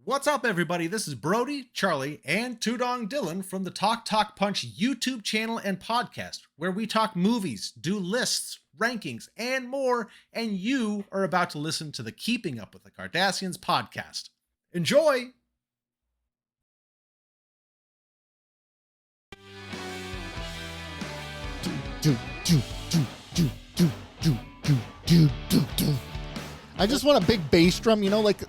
What's up, everybody? This is Brody, Charlie, and Tudong Dylan from the Talk Punch YouTube channel and podcast, where we talk movies, do lists, rankings, and more, and you are about to listen to the Keeping Up with the Cardassians podcast. Enjoy! I just want a big bass drum, like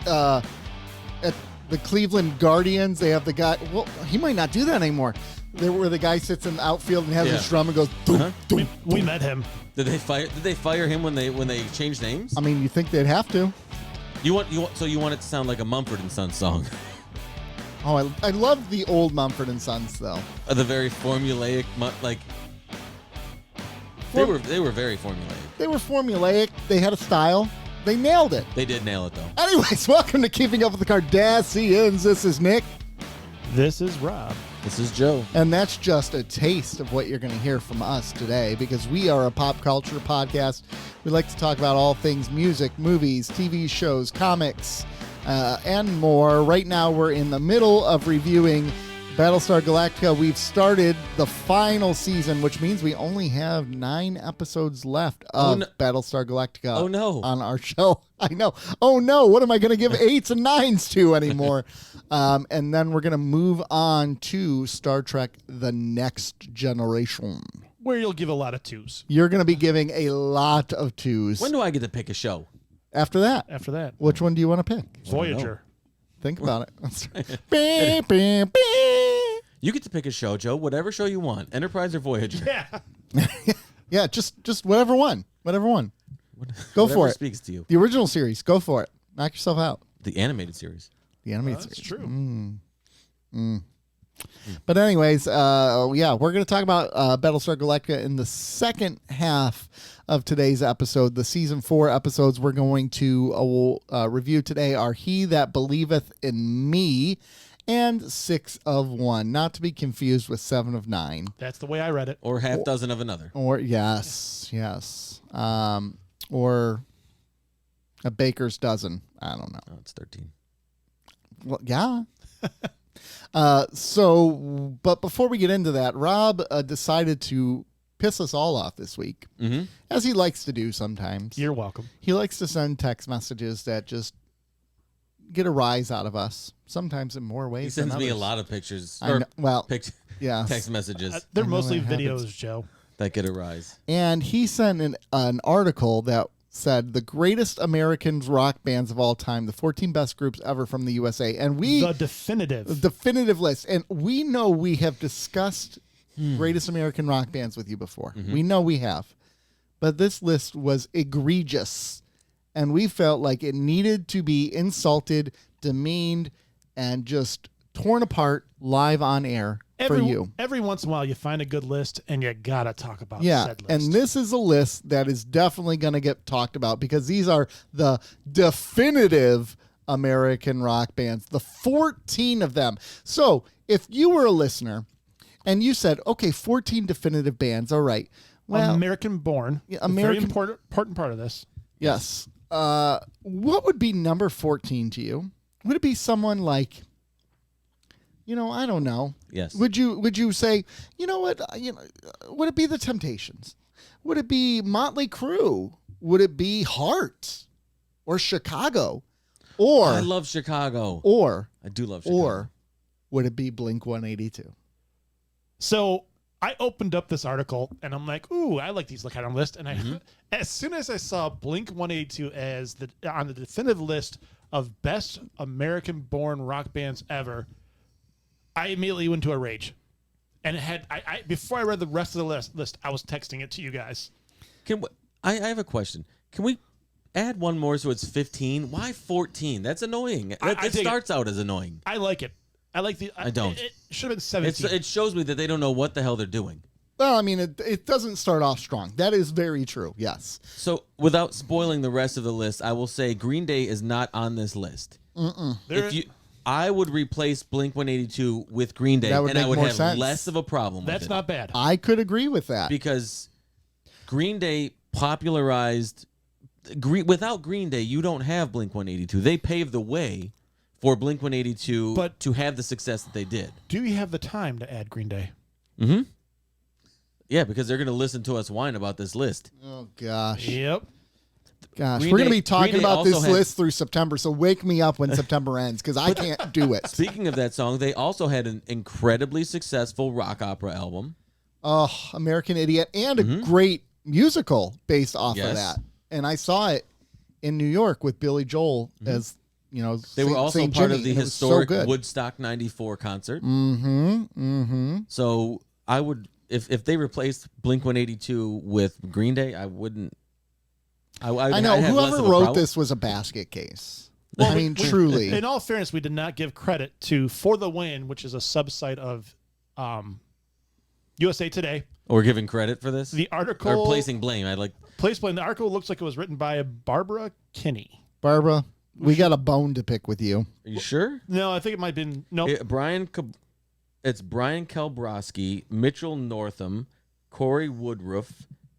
at the Cleveland Guardians, they have the guy. Well, he might not do that anymore. Where the guy sits in the outfield and has his drum and goes. We met him. Did they fire him when they changed names? I mean, you think they'd have to? You want it to sound like a Mumford and Sons song? Oh, I love the old Mumford and Sons though. The very formulaic, they were very formulaic. They were formulaic. They had a style. They nailed it. They did nail it though. Anyways, welcome to Keeping Up with the Cardassians. This is Nick. This is Rob. This is Joe. And that's just a taste of what you're going to hear from us today, because we are a pop culture podcast. We like to talk about all things music, movies, TV shows, comics, and more. Right now, we're in the middle of reviewing Battlestar Galactica. We've started the final season, which means we only have 9 episodes left of Battlestar Galactica on our show. I know. Oh, no. What am I going to give 8s and 9s to anymore? And then we're going to move on to Star Trek The Next Generation, where you'll give a lot of 2s. You're going to be giving a lot of 2s. When do I get to pick a show? After that. After that. Which one do you want to pick? Voyager. Think about it. You get to pick a show, Joe. Whatever show you want. Enterprise or Voyager. Yeah. Yeah, just whatever one. Whatever one. Go for it. Speaks to you. The original series. Go for it. Knock yourself out. The animated series. The animated That's series. true. But anyways, we're going to talk about Battlestar Galactica in the second half of today's episode. The season 4 episodes we're going to review today are He That Believeth in Me and 6 of 1, not to be confused with 7 of 9. That's the way I read it. Or half dozen of another. Or yes. Or a baker's dozen. I don't know. Oh, it's 13. Well, yeah. But before we get into that, Rob decided to piss us all off this week, as he likes to do sometimes. You're welcome. He likes to send text messages that just get a rise out of us, sometimes in more ways. He sends than me a others. lot of pictures. Yeah, Text messages They're I know mostly that videos, happens. Joe. that get a rise. And he sent an article that said the greatest American rock bands of all time, the 14 best groups ever from the USA. And The definitive list. And we know we have discussed greatest American rock bands with you before. We know we have. But this list was egregious. And we felt like it needed to be insulted, demeaned, and just torn apart live on air for you. Every once in a while, you find a good list, and you got to talk about said list. And this is a list that is definitely going to get talked about because these are the definitive American rock bands, the 14 of them. So if you were a listener and you said, okay, 14 definitive bands, all right. Well, American-born, a very important part of this. Yes. What would be number 14 to you? Would it be someone like, I don't know. Yes. Would you say, you know what? Would it be the Temptations? Would it be Motley Crue? Would it be Heart or Chicago? Or I love Chicago. Or I do love Chicago. Or would it be Blink-182? So I opened up this article and I'm like, ooh, I like these kind of list. And as soon as I saw Blink-182 as on the definitive list of best American-born rock bands ever, I immediately went into a rage. And it had before I read the rest of the list, I was texting it to you guys. I have a question. Can we add one more so it's 15? Why 14? That's annoying. It starts out as annoying. I like it. I like the. I don't. It should have been 17. It shows me that they don't know what the hell they're doing. Well, I mean, it doesn't start off strong. That is very true. Yes. So without spoiling the rest of the list, I will say Green Day is not on this list. I would replace Blink-182 with Green Day, and I would have less of a problem with it. That's not bad. I could agree with that. Because Green Day popularized... Without Green Day, you don't have Blink-182. They paved the way for Blink-182 to have the success that they did. Do you have the time to add Green Day? Mm-hmm. Yeah, because they're going to listen to us whine about this list. Oh, gosh. Yep. Gosh, Green we're going to Day- be talking Green Day about this also had- list through September, so wake me up when September ends, because I can't do it. Speaking of that song, they also had an incredibly successful rock opera album. Oh, American Idiot, and a great musical based off of that. And I saw it in New York with Billy Joel as, you know, They were also Saint part Jimmy, of the and it was historic so good. Woodstock 94 concert. Mm-hmm. So I would, if they replaced Blink-182 with Green Day, I wouldn't. I know I'd have less whoever of a wrote problem. this was a basket case. I mean, truly. In all fairness, we did not give credit to For the Win, which is a subsite of USA Today. Or giving credit for this? The article... Or placing blame. Place blame. The article looks like it was written by Barbara Kinney. Barbara, we got a bone to pick with you. Are you sure? No, I think it might have been... Nope. It's Brian Kelbrowski, Mitchell Northam, Corey Woodruff,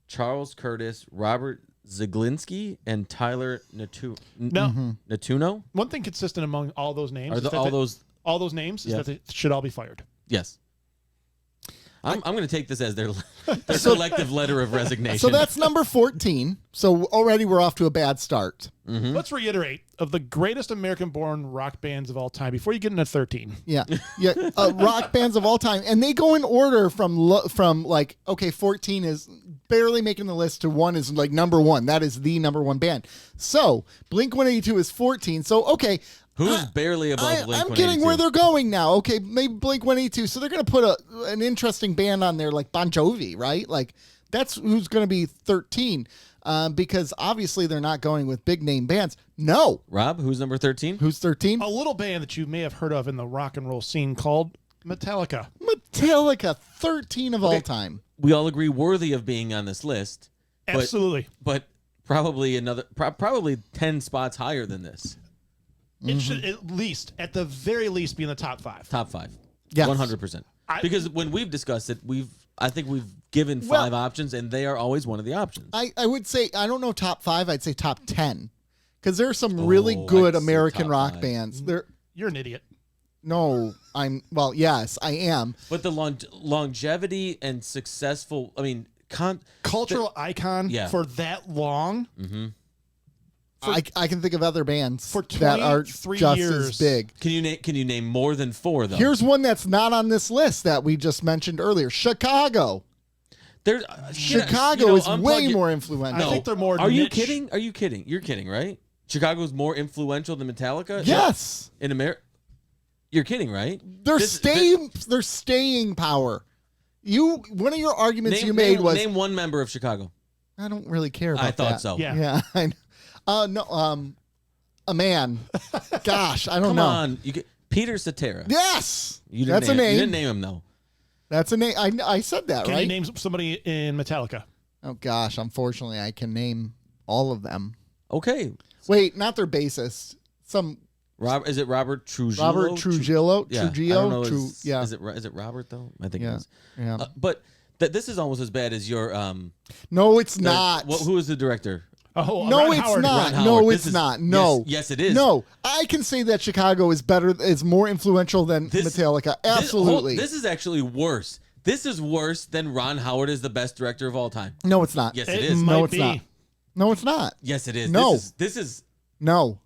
Charles Curtis, Robert Ziglinski, and Tyler Natuno. One thing consistent among all those names Are is that all those names is Yeah. that they should all be fired. Yes. I'm going to take this as their collective letter of resignation. So that's number 14. So already we're off to a bad start. Let's reiterate, of the greatest American-born rock bands of all time, before you get into 13. Yeah. Rock bands of all time. And they go in order from like, okay, 14 is barely making the list to 1 is like number 1. That is the number 1 band. So Blink-182 is 14. So, okay. Who's barely above Blink-182? I'm getting where they're going now. Okay, maybe Blink-182. So they're going to put an interesting band on there like Bon Jovi, right? Like that's who's going to be 13 because obviously they're not going with big name bands. No. Rob, who's number 13? Who's 13? A little band that you may have heard of in the rock and roll scene called Metallica. Metallica, 13 of all time. We all agree worthy of being on this list. Absolutely. But probably probably 10 spots higher than this. It should at the very least, be in the top 5. Top 5. Yes. 100%. Because when we've discussed it, I think we've given 5 options, and they are always one of the options. I would say, I don't know top 5, I'd say top 10. Because there's some really good I'd say American top rock 5. bands. You're an idiot. No, yes, I am. But the longevity and successful, Cultural icon Yeah. for that long. I can think of other bands For that are 23 just years. as big. Can you name more than 4 though? Here's one that's not on this list that we just mentioned earlier. Chicago. Chicago is way more influential. I think they're more Are you niche. kidding? Are you kidding? You're kidding, right? Chicago's more influential than Metallica? Yes. In America? You're kidding, right? Their staying power. One of your arguments you made was name one member of Chicago. I don't really care about I thought that. so. Yeah. Yeah. A man. Gosh, I don't Come know. on. Peter Cetera. Yes. You That's a name. You didn't name him though. That's a name. I said that, Can right? you name somebody in Metallica? Oh gosh, unfortunately I can name all of them. Okay. Wait, not their bassist. Is it Robert Trujillo? Robert Trujillo? Yeah. Trujillo? I don't know. Yeah. Is it Robert though? I think Yeah. it is. Yeah. But this is almost as bad as your No, it's not. Who is the director? Oh, No, Ron it's Howard. not. Ron No, Howard. it's This is- not. No. Yes, it is. No, I can say that Chicago is more influential than Metallica. Absolutely. This is actually worse. This is worse than Ron Howard is the best director of all time. No, it's not. Yes, It it is. might No, it's be. not. No, it's not. Yes, it is. No. This is No.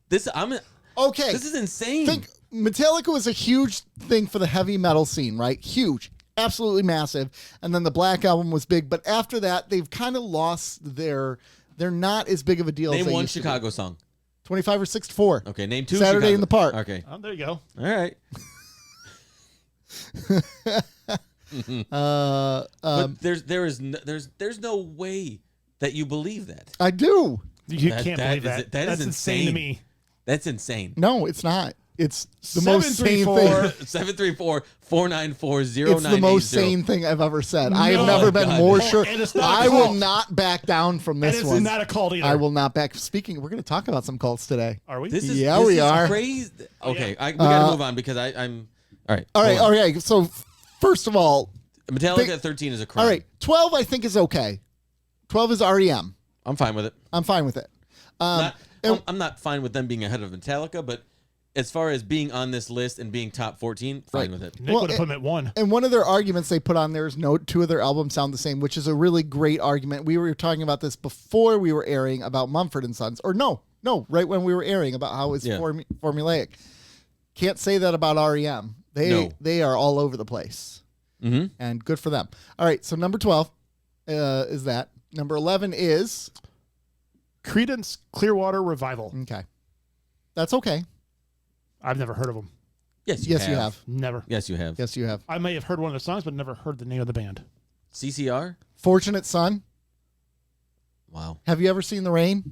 Okay. This is insane. Think Metallica was a huge thing for the heavy metal scene, right? Huge. Absolutely massive. And then the Black Album was big. But after that, they've kind of lost they're not as big of a deal as Name they one used to be. Chicago song. 25 or 64. Okay, name 2 Saturday Chicago. in the Park. Okay. Oh, there you go. All right. But there's no way that you believe that. I do. You That- can't that believe is- that. that is That's insane to insane. me. That's insane. No, it's not. It's the most sane 734. thing. 734-494-0980. It's the most sane thing I've ever said. I have No. never been God. more Oh, sure. and it's not a I will cult. not back down from And this it's one. not a cult either. I will not back. Speaking, we're going to talk about some cults today. Are we? This is Yeah, this we is are. crazy. Okay, we got to move on because I'm all right. All right, hold on. all right. So first of all, Metallica at 13 is a crime. all right, 12 I think is okay. 12 is REM. I'm fine with it. I'm fine with it. I'm not fine with them being ahead of Metallica, but as far as being on this list and being top 14, fine with it. Nick would have put him at 1. And one of their arguments they put on there is no 2 of their albums sound the same, which is a really great argument. We were talking about this before we were airing about Mumford & Sons. Or no, right when we were airing about how it's formulaic. Can't say that about REM. They are all over the place. Mm-hmm. And good for them. All right, so number 12 is that. Number 11 is... Creedence Clearwater Revival. Okay. That's okay. I've never heard of them. Yes, you have. Never. Yes, you have. Yes, you have. I may have heard one of the songs, but never heard the name of the band. CCR? Fortunate Son. Wow. Have you ever seen The Rain?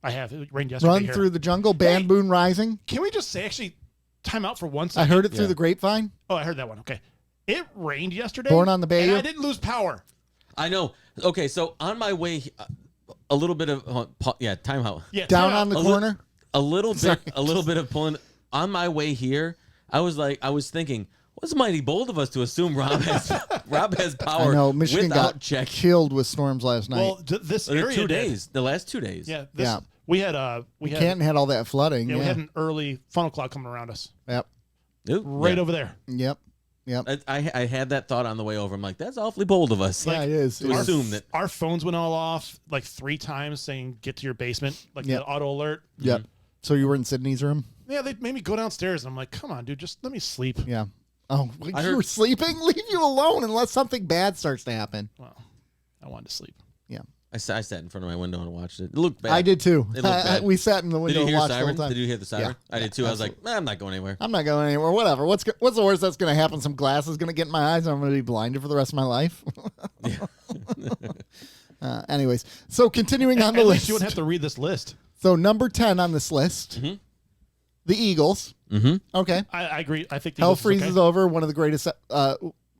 I have. It rained yesterday. Run Through the Jungle, Boon Rising. Can we just say, actually, time out for one second? I heard it through the grapevine. Oh, I heard that one. Okay. It rained yesterday. Born on the Bayou. And I didn't lose power. I know. Okay, so on my way, a little bit of time out. Yeah, down on the corner. A little bit of pulling on my way here. I was thinking, what's mighty bold of us to assume Rob has power. I know Michigan without got check. killed with storms last night. Well, this area the last 2 days. Yeah, we had Canton had all that flooding. Yeah, we had an early funnel cloud coming around us. Yep. Right over there. Yep. I had that thought on the way over. I'm like, that's awfully bold of us. Yeah, it is. To assume that our phones went all off like 3 times saying get to your basement, like the auto alert. Yep. Mm-hmm. So you were in Sydney's room? Yeah, they made me go downstairs, and I'm like, come on, dude, just let me sleep. Yeah. Oh, you were sleeping? Leave you alone unless something bad starts to happen. Well, I wanted to sleep. Yeah. I sat in front of my window and watched it. It looked bad. I did too. It looked bad. We sat in the window and watched the whole time. Did you hear the siren? Yeah. I did too. Absolutely. I was like, I'm not going anywhere. I'm not going anywhere. Whatever. What's the worst that's going to happen? Some glass is going to get in my eyes and I'm going to be blinded for the rest of my life. Anyways, so continuing on the list. You wouldn't have to read this list. So number 10 on this list, the Eagles. Mm-hmm. Okay. I agree. I think the Hell Eagles Freezes Over, one of the greatest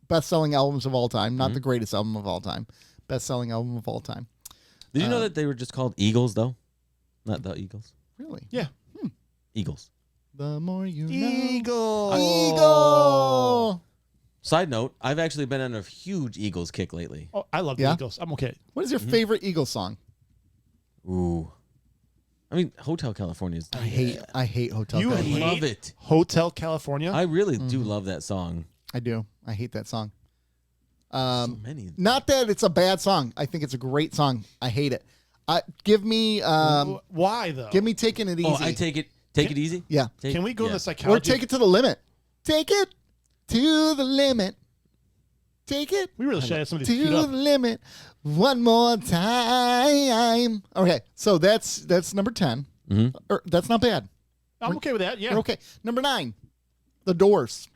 best-selling albums of all time. Not the greatest album of all time. Best-selling album of all time. Did you know that they were just called Eagles, though? Not the Eagles. Really? Yeah. Eagles. The more you know. Eagle. Eagle. Side note, I've actually been on a huge Eagles kick lately. Oh, I love the Eagles. I'm okay. What is your favorite Eagles song? Ooh. I mean, Hotel California is... I hate Hotel You California. love it. Hotel California. I really do love that song. I do. I hate that song. So many. Not that it's a bad song. I think it's a great song. I hate it. Give me... why, though? Give me Taking It Easy. Oh, I take it easy? Yeah. Can we go in the Or psychology? Take It to the Limit. Take it to the limit. Take it We really should have somebody to queued the up. limit one more time. Okay, so that's number 10. Mm-hmm. That's not bad. I'm okay with that. Yeah. We're okay. Number 9, The Doors.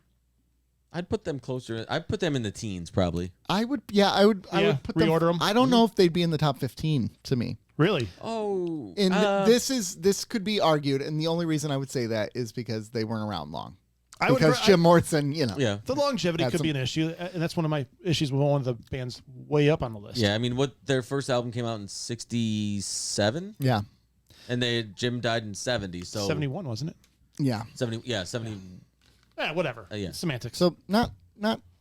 I'd put them closer. I'd put them in the teens, probably. I would put them. reorder 'em. I don't know if they'd be in the top 15 to me. Really? Oh. And this could be argued, and the only reason I would say that is because they weren't around long. Because Jim Morrison, Yeah. The longevity could be an issue, and that's one of my issues with one of the bands way up on the list. Yeah, I mean, their first album came out in 67? Yeah. And Jim died in 70, so... 71, wasn't it? Yeah. 70, yeah, 70... Yeah, whatever. Yeah. Semantics. So not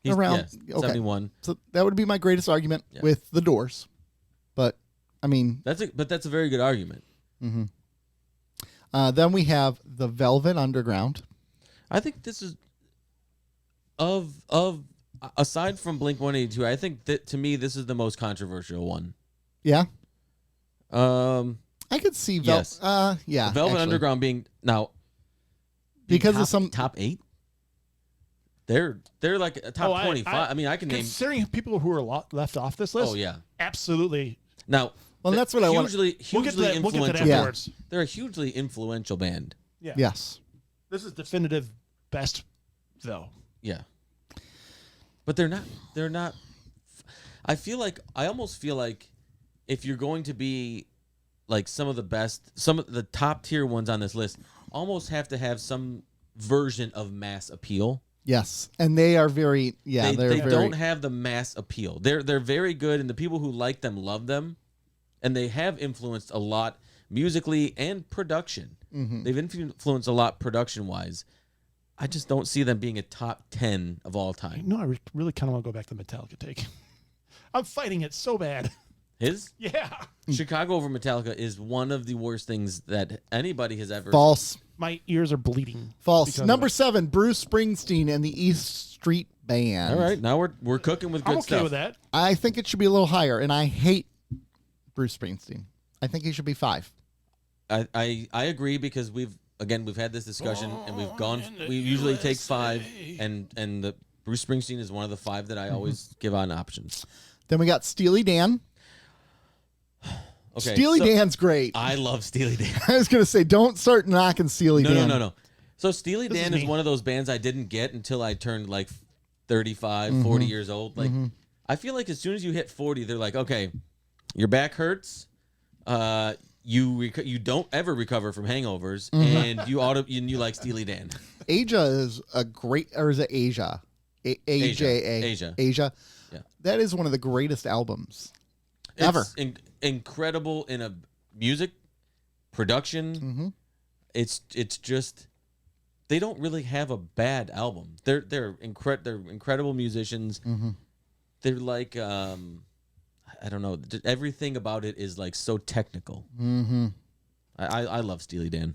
around. Yeah, Okay. 71. So that would be my greatest argument with The Doors. But I mean, That's a very good argument. then we have the Velvet Underground. I think this is aside from Blink-182, I think that to me this is the most controversial one. Yeah. I could see Yes. Yeah. Velvet actually. Underground being because of some top 8. They're like a top 25. I mean, I can name considering people who are left off this list. Oh yeah. Absolutely. Now, Well, that's what I want. Hugely We'll get to that influential. afterwards. They're a hugely influential band. Yeah. Yes. This is definitive best, though. Yeah. But they're not I almost feel like if you're going to be like some of the top tier ones on this list almost have to have some version of mass appeal. Yes, and they are very. Yeah, they don't have the mass appeal. They're very good, and the people who like them love them, and they have influenced a lot musically and production. Mm-hmm. They've influenced a lot production wise. I just don't see them being a top 10 of all time. No, I really kind of want to go back to the Metallica take. I'm fighting it so bad. His Yeah. Chicago over Metallica is one of the worst things that anybody has ever. False. My ears are bleeding. False. because of Number it. 7, Bruce Springsteen and the East Street Band. All right, now we're cooking with good I'm okay stuff. with that. I think it should be a little higher, and I hate Bruce Springsteen. I think he should be 5. I agree because we've had this discussion and we've gone. We usually take 5, and the Bruce Springsteen is one of the 5 that I always give on options. Then we got Steely Dan. Okay, Steely so Dan's great. I love Steely Dan. I was going to say, don't start knocking Steely Dan. No. So Steely This Dan is is me. one of those bands I didn't get until I turned like 35, 40 years old. Like, I feel like as soon as you hit 40, they're like, okay, your back hurts. You don't ever recover from hangovers, and you like Steely Dan. Asia is a great, or is it Asia? A-J-A. Asia. Yeah. That is one of the greatest albums ever. It's incredible in a music production. Mm-hmm. It's just they don't really have a bad album. They're incredible musicians. Mm-hmm. They're like I don't know. Everything about it is like so technical. Mm-hmm. I love Steely Dan.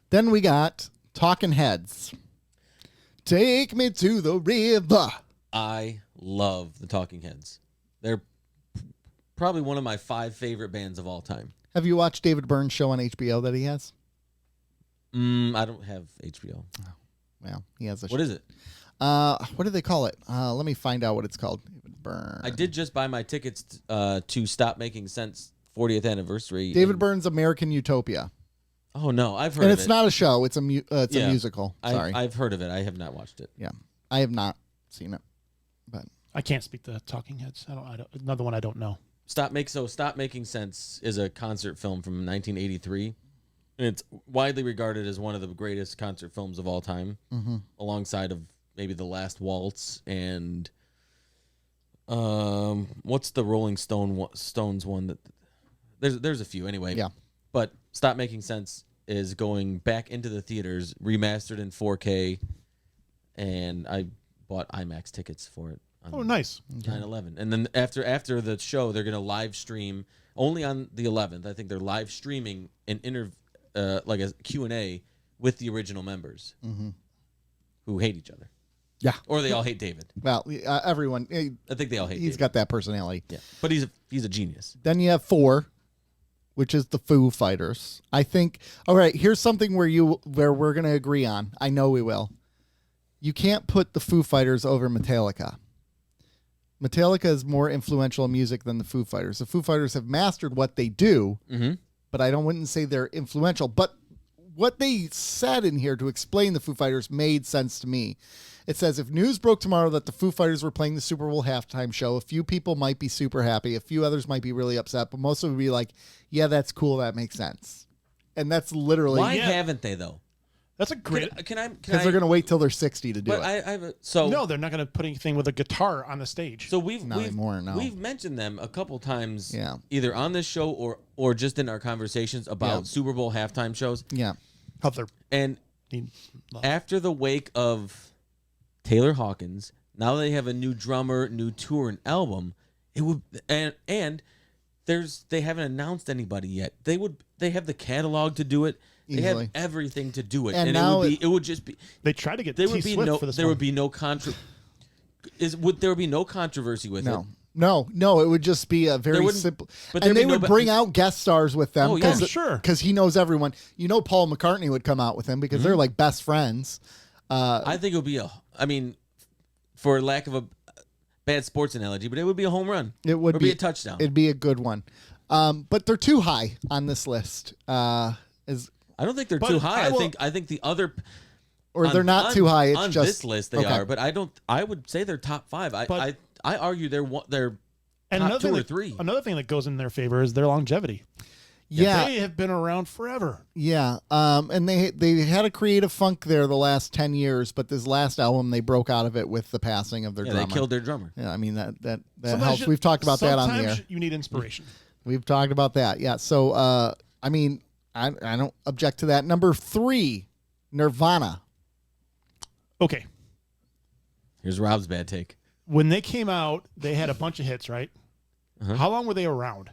Then we got Talking Heads. Take me to the river. I love the Talking Heads. They're probably one of my 5 favorite bands of all time. Have you watched David Byrne's show on HBO that he has? I don't have HBO. Well, he has a What is it? what do they call it? Let me find out what it's called. David Byrne. I did just buy my tickets to Stop Making Sense 40th anniversary. David Byrne's American Utopia. Oh no, I've heard And of it's it. not a show. It's a a Yeah. musical. Sorry. I've heard of it. I have not watched it. Yeah. I have not seen it. But I can't speak the Talking Heads. I don't. Another one I don't know. Stop Making Sense is a concert film from 1983, and it's widely regarded as one of the greatest concert films of all time, alongside of maybe The Last Waltz and what's the Rolling Stones one that there's a few anyway. Yeah. But Stop Making Sense is going back into the theaters, remastered in 4K, and I bought IMAX tickets for it. Oh, nice. 9/11, and then after the show, they're gonna live stream only on the 11th. I think they're live streaming an like a Q&A with the original members who hate each other. yeah. Or they all hate David. Well, everyone, I think they all hate he's David. got that personality. Yeah, but he's a genius. Then you have 4, which is the Foo Fighters. I think. All right, here's something where we're going to agree on. I know we will. You can't put the Foo Fighters over Metallica. Metallica is more influential in music than the Foo Fighters. The Foo Fighters have mastered what they do, but I wouldn't say they're influential. But what they said in here to explain the Foo Fighters made sense to me. It says, if news broke tomorrow that the Foo Fighters were playing the Super Bowl halftime show, a few people might be super happy. A few others might be really upset, but most of them would be like, yeah, that's cool. That makes sense. And that's literally Why Yeah. haven't they though? That's a great. Can because they're going to wait till they're 60 to do But it. I have so No, they're not going to put anything with a guitar on the stage. So we've Not anymore, no. we've mentioned them a couple times, Yeah. either on this show or just in our conversations about Yeah. Super Bowl halftime shows. Yeah. How they're And need love. after the wake of Taylor Hawkins, now they have a new drummer, new tour, and album. It would and they haven't announced anybody yet. They have the catalog to do it. They Easily. have everything to do it, And and now it would just be They try to get there T would be Swift no for this there one. would be no there would be no controversy with it. No, it would just be a very wouldn't- simple. but And there'd they be no would ba- bring out guest stars with them. Oh, yeah, sure. Because he knows everyone. You know, Paul McCartney would come out with him because they're like best friends. I think it would be for lack of a bad sports analogy, but it would be a home run. It would be a touchdown. It'd be a good one. But they're too high on this list. I don't think they're But too high. I will- I think the other Or they're not too high. It's on just this list they okay. are, but I would say they're top 5. But- I argue they're and top another 2 thing or that- 3. Another thing that goes in their favor is their longevity. Yeah, They have been around forever. yeah. And they had a creative funk there the last 10 years, but this last album they broke out of it with the passing of their Yeah, drummer. they killed their drummer. Yeah, I mean that Sometimes helps. you- We've talked about that on the air. sometimes you need inspiration. We've talked about that. Yeah. So I mean, I don't object to that. Number 3, Nirvana. Okay. Here's Rob's bad take. When they came out, they had a bunch of hits, right? How long were they around?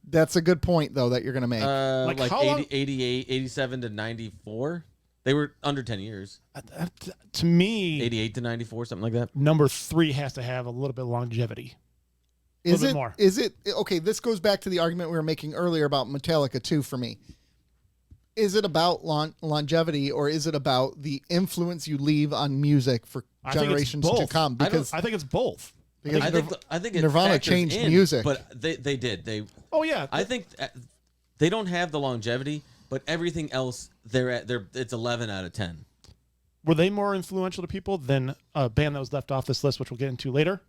That's a good point, though, that you're going to make. Like, Like how 80, long- 88, 87 to 94. They were under 10 years. To me, 88 to 94, something like that. number 3 has to have a little bit of longevity. Is little it bit more. Is it okay? This goes back to the argument we were making earlier about Metallica 2 for me. Is it about longevity, or is it about the influence you leave on music for I think it's generations to both. come? Because I think it's both. because I think it Nirvana factors changed in, music. but they did. Oh yeah, I think they don't have the longevity, but everything else it's 11 out of 10. were they more influential to people than a band that was left off this list, which we'll get into later?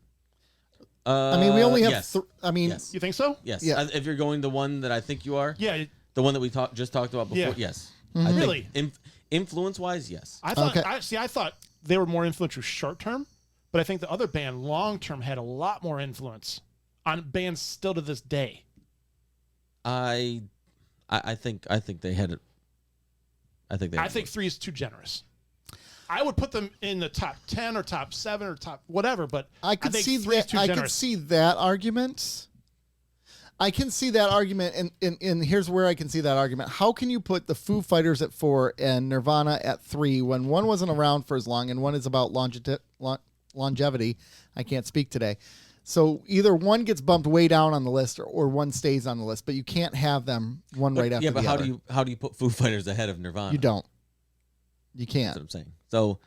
I mean, we only have. Yes. Yes. You think so? Yes. Yeah. If you're going the one that I think you are, Yeah. the one that we just talked about before, Yeah. yes. Mm-hmm. I think Really? influence-wise, yes. I thought. Okay. I thought they were more influential short term, but I think the other band long term had a lot more influence on bands still to this day. I think they had it. I think 3 is too generous. I would put them in the top 10 or top 7 or top whatever, but I could think see 3 is that. too I generous. could see that argument. And here's where I can see that argument. How can you put the Foo Fighters at 4 and Nirvana at 3 when one wasn't around for as long and one is about longevity? I can't speak today. So either one gets bumped way down on the list or one stays on the list, but you can't have them one right after the other. but how do you put Foo Fighters ahead of Nirvana? You don't. You can't. That's what I'm saying. So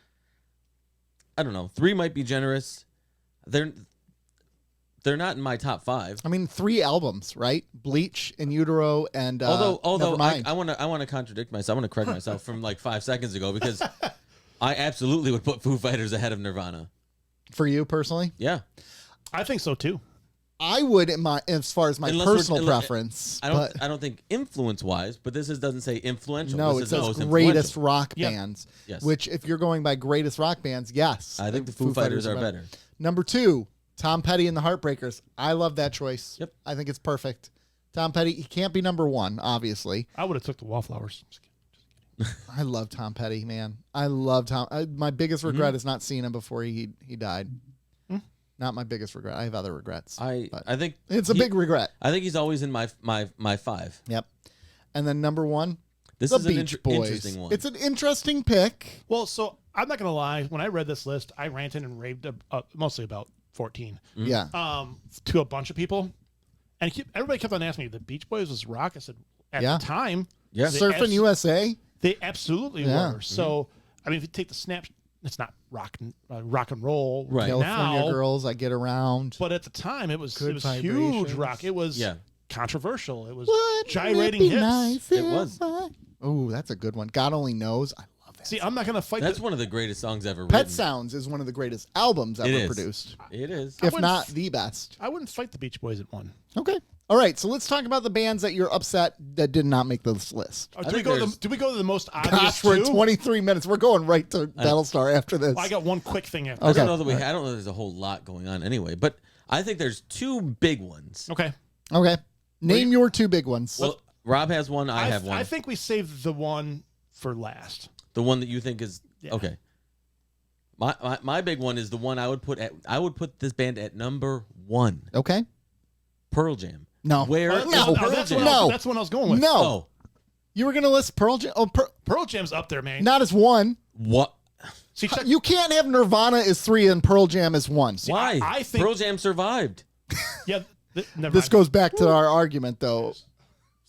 I don't know. 3 might be generous. They're not in my top 5. I mean, 3 albums, right? Bleach, In Utero, and Although Nevermind. I want to contradict myself. I want to correct myself from like 5 seconds ago because I absolutely would put Foo Fighters ahead of Nirvana. For you personally, Yeah. I think so too. I would as far as my personal preference. I don't think influence-wise, but doesn't say influential. No, this it is the says most greatest influential. rock Yep. bands. Yes. Which, if you're going by greatest rock bands, yes. I think the Foo Fighters are better. Number 2, Tom Petty and the Heartbreakers. I love that choice. Yep. I think it's perfect. Tom Petty, he can't be number 1, obviously. I would have took the Wallflowers. I love Tom Petty, man. I love Tom. My biggest regret is not seeing him before he died. Not my biggest regret. I have other regrets. I think It's a big regret. I think he's always in my 5. Yep. And then number 1, This the is an Beach Boys. interesting one. It's an interesting pick. Well, so I'm not gonna lie. When I read this list, I ranted and raved mostly about 14 Yeah. to a bunch of people, and everybody kept on asking me, "The Beach Boys was rock?" I said, "At Yeah. the time, Yeah. Surfing USA. they absolutely Yeah. were." So, I mean, if you take the snap, it's not rock and roll Right. California now, Girls, I Get Around. but at the time, it was Good huge Vibrations. rock. It was Yeah. controversial. It was Wouldn't gyrating it be hits. nice It if was. Oh, that's a good one. God Only Knows. I love that. See, I'm not gonna fight. That's one of the greatest songs ever Pet written. Sounds is one of the greatest albums It ever is. produced, It is. if wouldn't not f- the best. I wouldn't fight the Beach Boys at 1. Okay. All right. So let's talk about the bands that you're upset that did not make this list. Do we think go to there's- do we go to the most obvious Gosh, we're at two? 23 minutes. We're going right to Battlestar after this. Well, I got one quick thing after. I Okay. don't know that I don't know there's a whole lot going on anyway, but I think there's 2 big ones. Okay. Okay. Name your 2 big ones. Well, Rob has one. I have one. I think we saved the one for last. The one that you think is Yeah. okay. My big one is the one I would put this band at number 1. Okay. Pearl Jam. No. Where No. is No. Pearl that's Jam? No. That's what I was going with. No. Oh, You were going to list Pearl Jam? Oh, Pearl Jam's up there, man. not as 1. what? See, check, You can't have Nirvana as 3 and Pearl Jam as 1. Why? I think- Pearl Jam survived. yeah. Never This mind. goes back to our argument, though.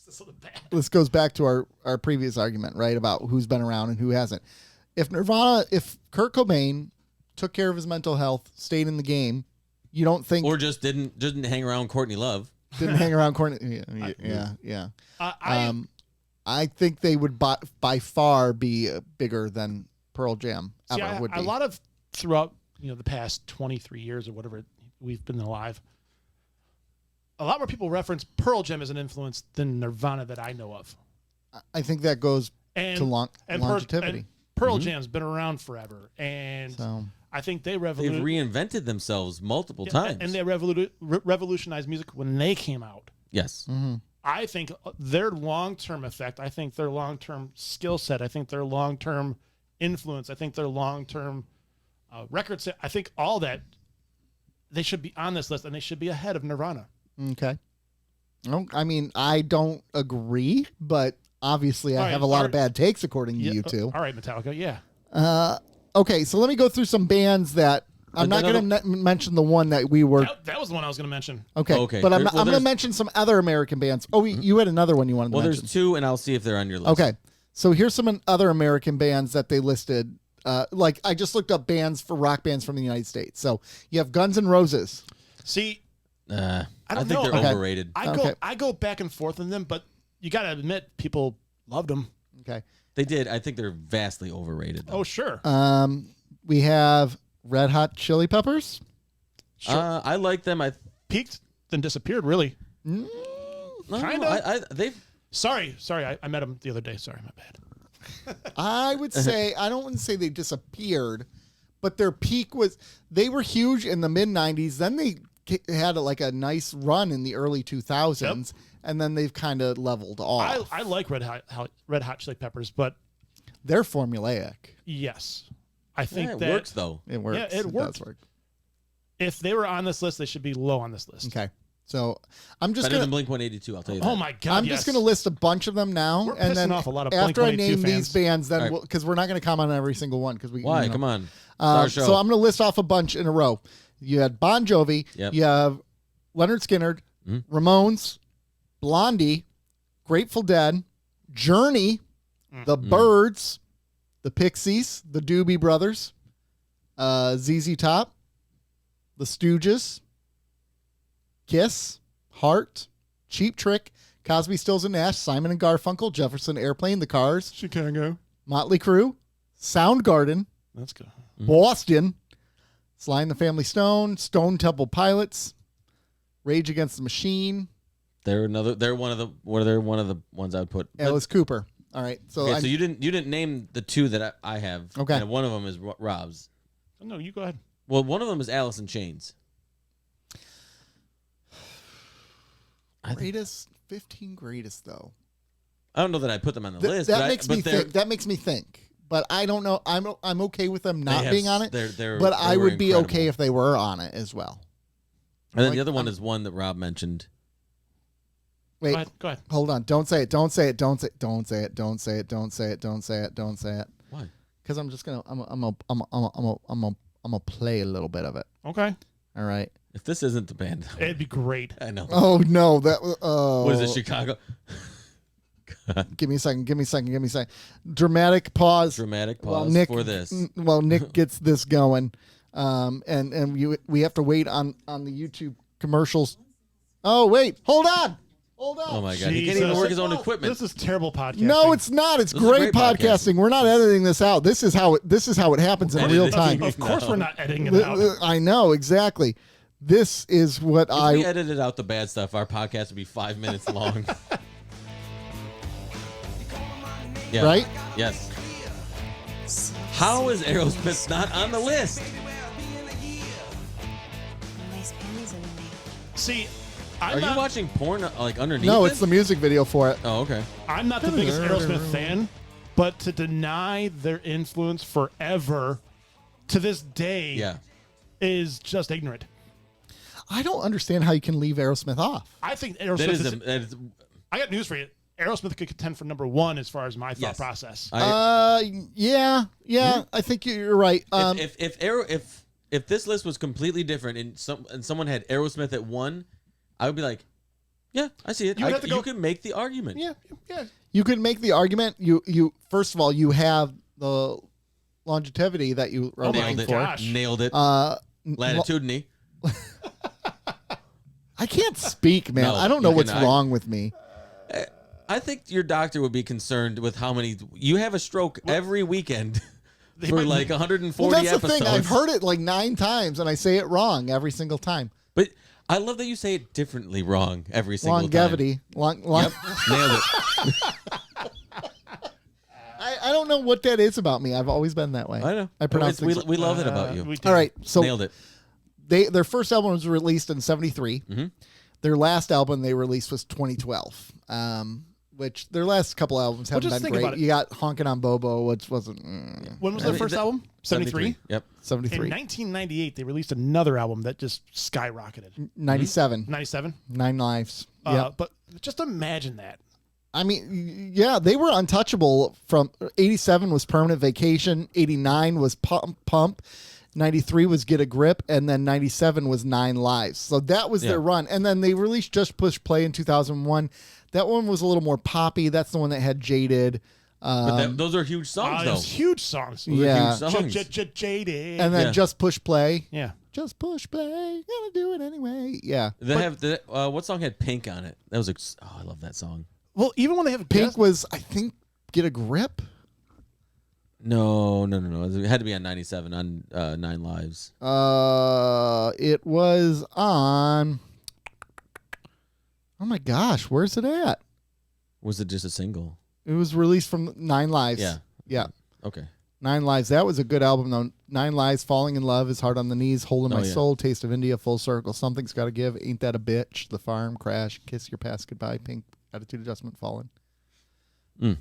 This is bad. This goes back to our previous argument, right, about who's been around and who hasn't. If Kurt Cobain took care of his mental health, stayed in the game, you don't think Or just didn't hang around Courtney Love. didn't hang around Courtney? Yeah. I think they would by far be bigger than Pearl Jam See, ever would be. a lot of throughout the past 23 years or whatever we've been alive, a lot more people reference Pearl Jam as an influence than Nirvana that I know of. I think that goes And to and longevity. Pearl Jam's been around forever, and So I think they They've reinvented themselves multiple times. and they revolutionized music when they came out. yes. Mm-hmm. I think their long-term effect, I think their long-term skill set, I think their long-term influence, I think their long-term record set, I think all that, they should be on this list and they should be ahead of Nirvana. Okay. I mean, I don't agree, but obviously I have a lot of bad takes according to you two. All right, Metallica. Yeah. Okay, so let me go through some bands that I'm not going to mention the one that we were. That was the one I was going to mention. Okay. But I'm going to mention some other American bands. Oh, you had another one you wanted to mention. Well, there's two, and I'll see if they're on your list. Okay. So here's some other American bands that they listed. Like I just looked up bands for rock bands from the United States. So you have Guns N' Roses. See, I don't think know. they're overrated. I go back and forth on them, but you got to admit people loved them. Okay. They did. I think they're vastly overrated. Though. Oh, sure. We have Red Hot Chili Peppers. Sure. I like them. I peaked, then disappeared. Really? kind of. They've. Sorry. I met them the other day. Sorry, my bad. I would say I don't want to say they disappeared, but their peak was they were huge in the mid '90s. Then they had like a nice run in the early 2000s, and then they've kind of leveled off. I like Red Hot Chili Peppers, but they're formulaic. Yes, I think it that works though. It works. Yeah, it works. Does work. If they were on this list, they should be low on this list. Okay. So I'm just Better going than Blink 182. I'll tell you. Oh that. my God! I'm just going to list a bunch of them now, We're and then pissing off a lot of after I Blink-182 name these fans. bands, then Right. because we're not going to comment on every single one because we Why? you know. Come on. It's our show. So I'm going to list off a bunch in a row. You had Bon Jovi. Yep. You have Leonard Skinner, Ramones, Blondie, Grateful Dead, Journey, The Byrds, the Pixies, the Doobie Brothers, ZZ Top, the Stooges, Kiss, Heart, Cheap Trick, Cosby, Stills and Nash, Simon and Garfunkel, Jefferson Airplane, The Cars, Chicago. Motley Crue, Soundgarden, Let's go. Boston, Sly and the Family Stone, Stone Temple Pilots, Rage Against the Machine, They're one of the ones I would put. Alice Cooper. All right, so Okay, so you didn't name the two that I have. Okay. And one of them is Rob's. Oh, no, you go ahead. Well, one of them is Alice in Chains. greatest 15 greatest though. I don't know that I put them on the list. That but makes me think. That makes me think. But I don't know. I'm okay with them not being on it. But I would be okay if they were on it as well. And then the other one is one that Rob mentioned. Wait, go ahead. Hold on. Don't say it. Don't say it. Don't say it. Don't say it. Don't say it. Don't say it. Don't say it. Don't say it. Why? Because I'm just gonna. I'm gonna play a little bit of it. Okay. All right. If this isn't the band, It'd be great. I know. Oh no! That. Oh. What is it? Chicago. Give me a second. Give me a second. Give me a second. Dramatic pause. Dramatic While pause Nick, for this. While Nick gets this going, and we have to wait on the YouTube commercials. Oh wait, hold on. Oh my God, he can't even Jesus. work his own equipment. Oh, This is terrible podcasting. No, it's not. It's This is great great podcasting. We're not editing this out. This is how it happens in real time. Of course, we're not editing it out. I know exactly. This is what If we edited out the bad stuff, our podcast would be 5 minutes long. Yeah. Right? Yes. How is Aerosmith not on the list? Nice panties in me. See, Are you watching porn like underneath? No, it? it's the music video for it. Oh, okay. I'm not the biggest Aerosmith fan, but to deny their influence forever to this day Yeah. is just ignorant. I don't understand how you can leave Aerosmith off. I think That Aerosmith is. I got news for you. Aerosmith could contend for number one as far as my thought Yes. process. Yeah. I think you're right. If this list was completely different and someone had Aerosmith at 1, I would be like, yeah, I see it. You would have to go- You can make the argument. yeah. You could make the argument. You first of all, you have the longevity that you are Oh my looking Nailed it. for. gosh. Nailed it. Latitudinally. I can't speak, man. No, I don't know you what's cannot. wrong with me. I think your doctor would be concerned with how many you have a stroke every weekend for might- like 140 Well, that's episodes. the thing. I've heard it like 9 times, and I say it wrong every single time. But I love that you say it differently wrong every single Longevity. time. Yep. Nailed it. I don't know what that is about me. I've always been that way. I know. I pronounce we things. we love it about you. We do. All right. So Nailed it. their first album was released in '73. Mm-hmm. Their last album they released was 2012. which their last couple albums haven't just been think about great. it. You got Honkin' on Bobo, which wasn't. When was their first album? 73? Yep. In 73. 1998, they released another album that just skyrocketed. 97. 97? 9 Lives. Yeah. But just imagine that. I mean, yeah, they were untouchable from 87 was Permanent Vacation, 89 was Pump, 93 was Get a Grip, and then 97 was 9 Lives. So that was their run. And then they released Just Push Play in 2001. That one was a little more poppy. That's the one that had Jaded. But those are huge songs, though. Those huge songs. Yeah. Huge songs. Jaded. And then Just Push Play. Yeah. Just push play, gotta do it anyway. Yeah. What song had Pink on it? That was I love that song. Well, even when they have Pink was, I think, Get a Grip. No. It had to be on 97 on 9 Lives. It was on. Oh my gosh, where's it at? Was it just a single? It was released from 9 Lives. Yeah. Yeah. Okay. 9 Lives. That was a good album, though. 9 Lives, Falling in Love, Is Hard on the Knees, Holding My Soul, Taste of India, Full Circle, Something's Gotta Give, Ain't That a Bitch, The Farm, Crash, Kiss Your Past Goodbye, Pink, Attitude Adjustment, Fallen.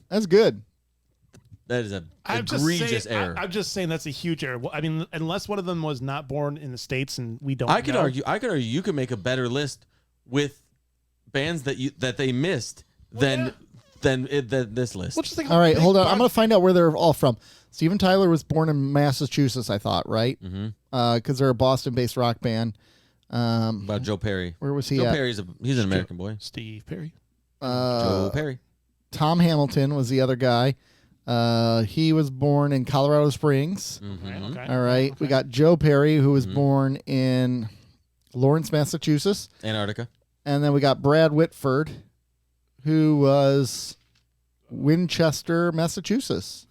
That's good. That is an egregious error. I'm just saying that's a huge error. I mean, unless one of them was not born in the States and we don't I could know. argue you could make a better list with bands that they missed than this list. Well, just think All right, how hold on. big I'm going to find out where they're all from. Steven Tyler was born in Massachusetts, I thought, right? Because they're a Boston-based rock band. About Joe Perry. Where was he Joe at? Perry's he's an American boy. Steve Perry. Joe Perry. Tom Hamilton was the other guy. He was born in Colorado Springs. Okay. All right. We got Joe Perry, who was born in Lawrence, Massachusetts. Antarctica. And then we got Brad Whitford, who was Winchester, Massachusetts.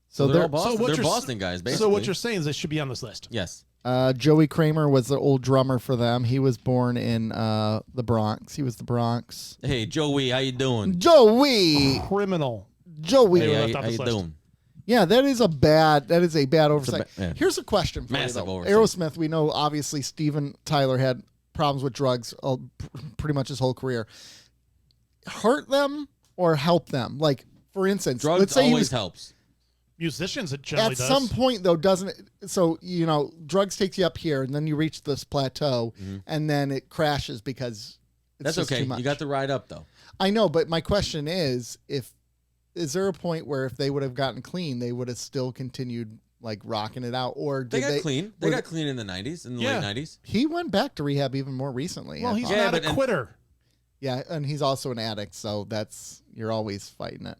So they're all So Boston. what They're you're Boston guys, basically. So what you're saying is they should be on this list. Yes. Joey Kramer was the old drummer for them. He was born in the Bronx. He was the Bronx. Hey, Joey, how you doing? Joey! Criminal. Joey. They were Hey, left how off this you list. doing? Yeah, that is a bad oversight. yeah. Here's a question for Massive you, though. oversight. Aerosmith, we know obviously Steven Tyler had problems with drugs pretty much his whole career. Hurt them or help them? Like, for instance, Drugs let's say he always was helps. Musicians, it generally at does. some point though, doesn't it? So drugs takes you up here, and then you reach this plateau, and then it crashes because it's That's just okay. too much. You got the ride up though. I know, but my question is is there a point where if they would have gotten clean, they would have still continued like rocking it out, or They did got clean. They were got clean in the 90s, in the Yeah. late 90s. He went back to rehab even more recently. Well, I he's thought. not but- a quitter. Yeah, and he's also an addict, so you're always fighting it.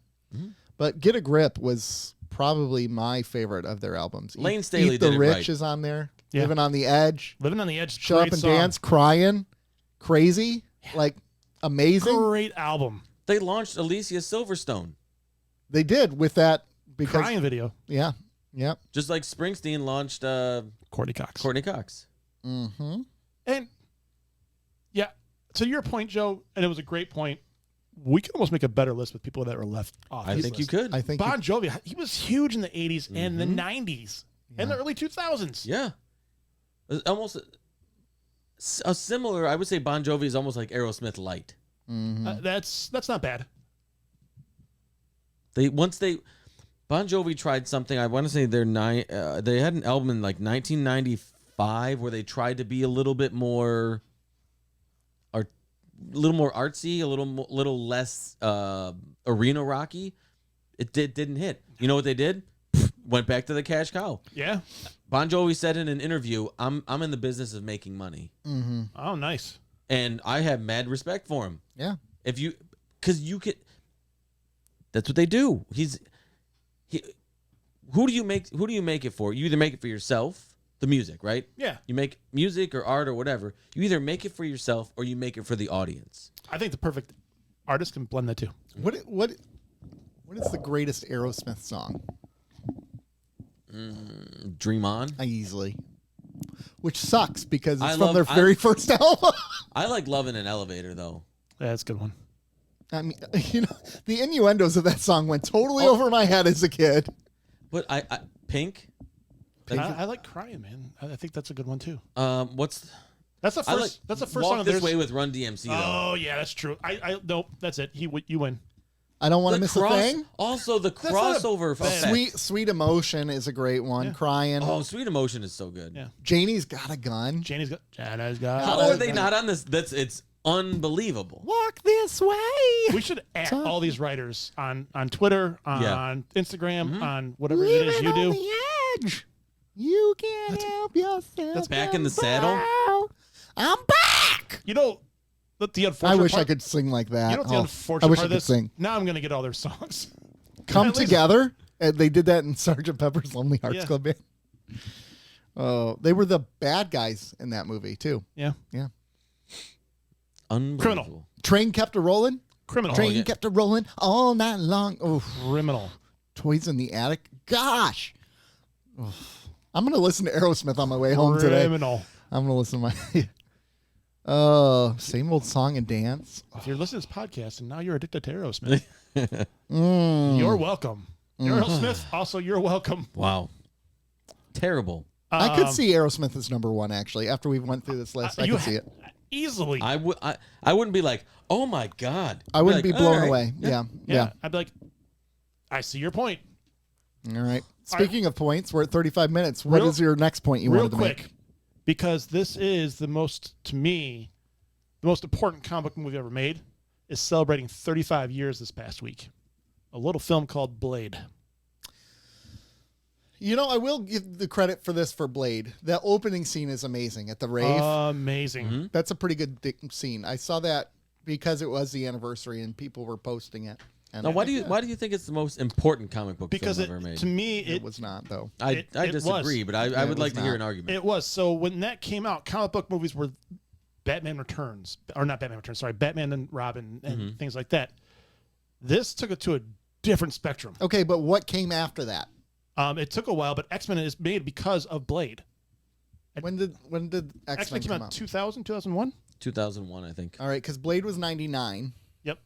But Get a Grip was probably my favorite of their albums. Lane Staley Eat the did it Rich right. is on there. Yeah. Living on the Edge. Living on the Edge. Shut great Up and song. Dance, Crying, Crazy, like amazing. Great album. They launched Alicia Silverstone, They did with that because Crying video. yeah. just like Springsteen launched Courtney Cox. Courtney Cox. Mm-hmm. And yeah, to your point, Joe, and it was a great point. We could almost make a better list with people that were left off. I this think you list. could. I think Bon Jovi, he was huge in the 80s and the 90s and the early 2000s. Yeah. Almost a similar, I would say Bon Jovi is almost like Aerosmith light. That's not bad. Bon Jovi tried something. I want to say they had an album in like 1995 where they tried to be a little bit more artsy, a little less arena rocky. It didn't hit. You know what they did? Went back to the cash cow. Yeah. Bon Jovi said in an interview, "I'm in the business of making money, Oh, nice. and I have mad respect for him. Yeah. Because you could. That's what they do. Who do you make it for? You either make it for yourself, the music, right? Yeah. You make music or art or whatever. You either make it for yourself or you make it for the audience. I think the perfect artist can blend the two. What is the greatest Aerosmith song? Dream On. Easily. Which sucks because I it's love- from their very first album. I like Love in an Elevator though. Yeah, that's a good one. I mean, the innuendos of that song went totally over my head as a kid. But I Pink. I like Crying, man. I think that's a good one too. What's That's the I like first. That's the first Walk song of This theirs. Way with Run DMC though. Oh yeah, that's true. I nope. That's it. You win. I don't want to The miss cross- a thing. Also, the not a crossover bad- effect. Sweet Emotion is a great one. Yeah. Crying. Oh, Sweet Emotion is so good. Yeah. Janie's got a gun. Janie's got. How are they not on this? It's unbelievable. Walk this way. We should add all these writers on Twitter, on Yeah. Instagram, on whatever it is you do. On the edge. You can't help yourself. That's back in the saddle. I'm back. You know, the I unfortunate wish part, I could sing like that. You know what the Oh, unfortunate I wish part I of could this? sing. Now I'm going to get all their songs. Come At least- together. And they did that in Sgt. Pepper's Lonely Hearts Yeah. Club Band. Oh, they were the bad guys in that movie too. Yeah. Yeah. Unbelievable. Train kept a rolling. Criminal. Train yeah. kept a rolling all night long. Oh, Criminal. Toys in the Attic. Gosh. Oof. I'm gonna listen to Aerosmith on my way home today. Criminal. I'm gonna listen to my. Oh, same old song and dance. If you're listening to this podcast and now you're addicted to Aerosmith, Mm. you're welcome. Aerosmith, also you're welcome. Wow. Terrible. I could see Aerosmith as number one actually. After we went through this list, I could see it. Easily. I wouldn't be like, oh my god. I wouldn't be like, blown all right. away. Yeah. I'd be like, I see your point. All right. Speaking of points, we're at 35 minutes. What is your next point you Real wanted to quick, make? because this is the most, to me, the most important comic book movie ever made, is celebrating 35 years this past week. A little film called Blade. You know, I will give the credit for this for Blade. That opening scene is amazing at the rave. Amazing. Mm-hmm. That's a pretty good scene. I saw that because it was the anniversary and people were posting it. And Now, why do you think it's the most important comic book Because film ever made? to me, it was not though? I it disagree, was. but I it would was like to hear not. an argument. it was. So when that came out, comic book movies were Batman Returns, or not Batman Returns, sorry, Batman and Robin and things like that. This took it to a different spectrum. Okay, but what came after that? It took a while, but X-Men is made because of Blade. When did X-Men X-Men came come out out? 2000, 2001? 2001, I think. All right, because Blade was 99. Yep.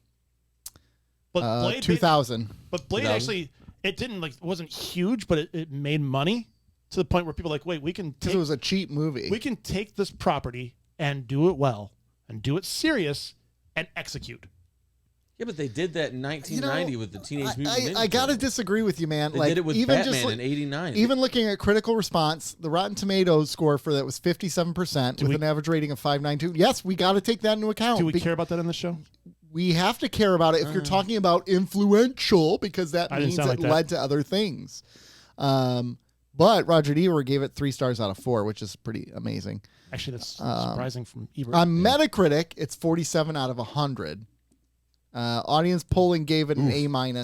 But Blade 2000. But Blade 2000? actually, it didn't like, it wasn't huge, but it made money to the point where people were like, wait, we can Because take, it was a cheap movie. we can take this property and do it well and do it serious and execute. Yeah, but they did that in 1990 with the Teenage Mutant Ninja I gotta Turtles. disagree with you, man. They like did it with even Batman just in '89. even looking at critical response, the Rotten Tomatoes score for that was 57% with an average rating of 5.92. Yes, we got to take that into account. Do we care about that in the show? We have to care about it if you're talking about influential, because that I didn't means sound it like that. led to other things. But Roger Ebert gave it 3 stars out of 4, which is pretty amazing. Actually, that's surprising from Ebert. On Metacritic, it's 47 out of 100. Audience polling gave it an A- on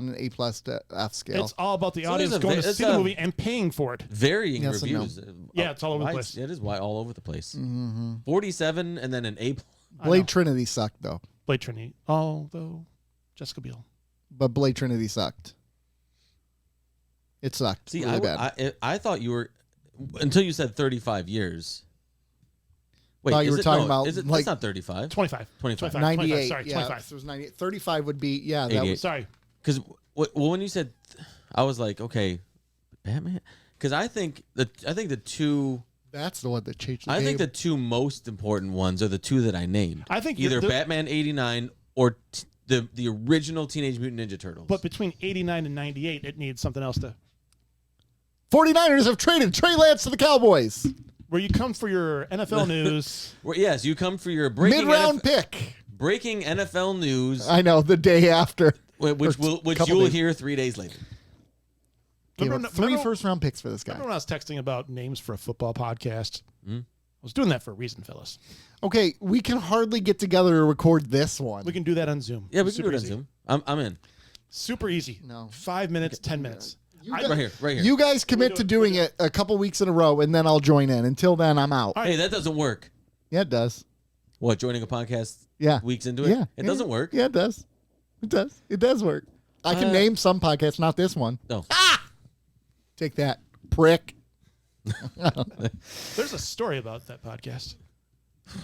an A+ to F scale. It's all about the So audience there's a going to ve- see it's the a- movie and paying for it. Varying Yes and no. reviews. Yeah, it's all over the Why place. It is why all over the place. Mm-hmm. 47 and then an A. Blade Trinity sucked, though. Blade Trinity. Although Jessica Biel. But Blade Trinity sucked. It sucked. See, really bad. I thought you were until you said 35 years. Wait, Thought you is were it- talking no, about, is it, like- that's not 35. 25. 25. 98. Sorry, yeah, 25. so it was 98. 35 would be, yeah, that 88. was. Sorry. Because when you said, I was like, okay, Batman. Because I think the two. That's the one that changed the I game. think the two most important ones are the two that I named. I think either the- Batman '89 or the original Teenage Mutant Ninja Turtles. But between 89 and 98, it needs something else to. 49ers have traded Trey Lance to the Cowboys. Where you come for your NFL news. Yes, you come for your breaking Mid-round pick. breaking NFL news, I know, the day after. which couple you will days. hear 3 days later. Gave Remember- up 3 remember- first-round picks for this guy. Remember when I was texting about names for a football podcast? Hmm? I was doing that for a reason, fellas. Okay, we can hardly get together to record this one. We can do that on Zoom. Yeah, we can Super do it on easy. Zoom. I'm in. Super easy. No. 5 minutes, 10 minutes. Right here, right here. You guys commit to doing it a couple weeks in a row, and then I'll join in. Until then, I'm out. Hey, that doesn't work. Yeah, it does. What, joining a podcast Yeah. weeks into it? Yeah. It doesn't work. Yeah, it does. It does. It does work. I can name some podcasts, not this one. No. Take that, prick. There's a story about that podcast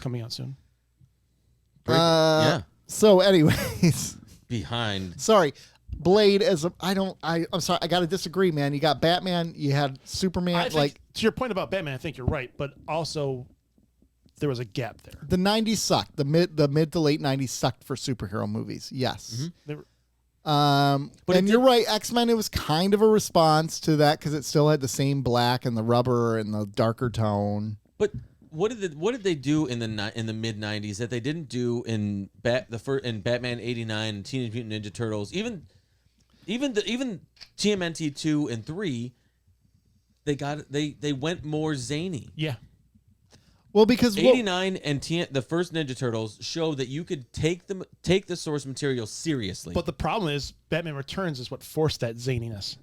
coming out soon. Yeah. So, anyways, Behind. sorry. Blade I'm sorry. I got to disagree, man. You got Batman. You had Superman. I think, Like to your point about Batman, I think you're right, but also there was a gap there. the '90s sucked. The mid to late '90s sucked for superhero movies. Yes. They were, But and you're right, X-Men, it was kind of a response to that because it still had the same black and the rubber and the darker tone. But what did they do in the mid '90s that they didn't do in Batman '89 and Teenage Mutant Ninja Turtles? Even TMNT 2 and 3, they went more zany. Yeah. Well, because '89 and the first Ninja Turtles show that you could take the source material seriously. But the problem is Batman Returns is what forced that zaniness.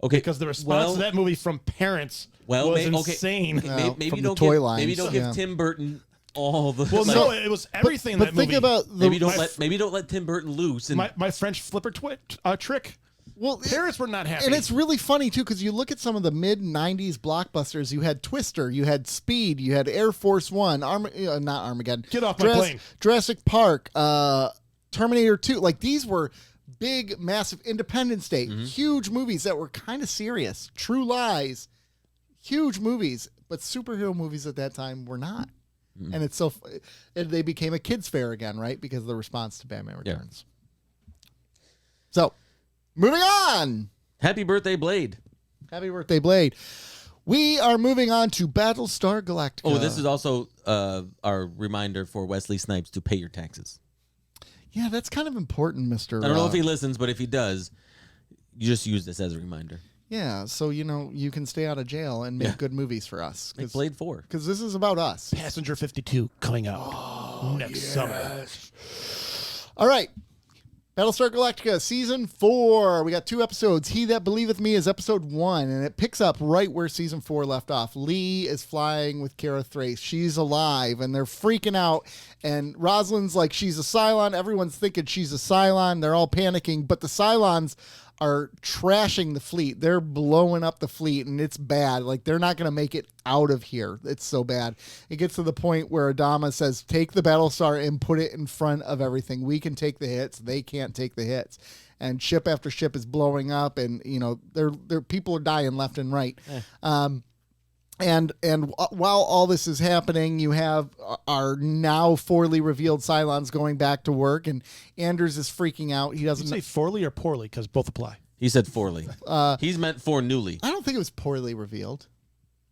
Okay, Because the response to that movie from parents was insane. Maybe from don't the toy give, lines, maybe don't give Tim Burton all the. Well, no, it was everything in but that think movie. about the, maybe don't let Tim Burton loose. And my French flipper trick. well, Parents were not happy. and it's really funny too because you look at some of the mid '90s blockbusters. You had Twister, you had Speed, you had Air Force One, not Armageddon. Get off my plane. Jurassic Park, Terminator 2. Like these were big, massive Independence Day, huge movies that were kind of serious. True Lies, huge movies, but superhero movies at that time were not. And it's and they became a kids' fair again, right? Because of the response to Batman Returns. So, moving on. Happy birthday, Blade. Happy birthday, Blade. We are moving on to Battlestar Galactica. Oh, this is also our reminder for Wesley Snipes to pay your taxes. Yeah, that's kind of important, Mr. I don't know if he listens, but if he does, you just use this as a reminder. Yeah, so, you can stay out of jail and make good movies for us. Like Blade 4. Because this is about us. Passenger 52 coming out next summer. All right. Battlestar Galactica Season 4. We got 2 episodes. He That Believeth Me is Episode 1, and it picks up right where Season 4 left off. Lee is flying with Kara Thrace. She's alive, and they're freaking out, and Rosalind's like, she's a Cylon. Everyone's thinking she's a Cylon. They're all panicking, but the Cylons are trashing the fleet. They're blowing up the fleet, and it's bad. Like, they're not going to make it out of here. It's so bad. It gets to the point where Adama says, take the Battlestar and put it in front of everything. We can take the hits. They can't take the hits. And ship after ship is blowing up, and, they're people are dying left and right. And while all this is happening, you have our now poorly revealed Cylons going back to work, and Anders is freaking out. He doesn't Did you say poorly or poorly? Because both apply. He said forly. He's meant for newly. I don't think it was poorly revealed.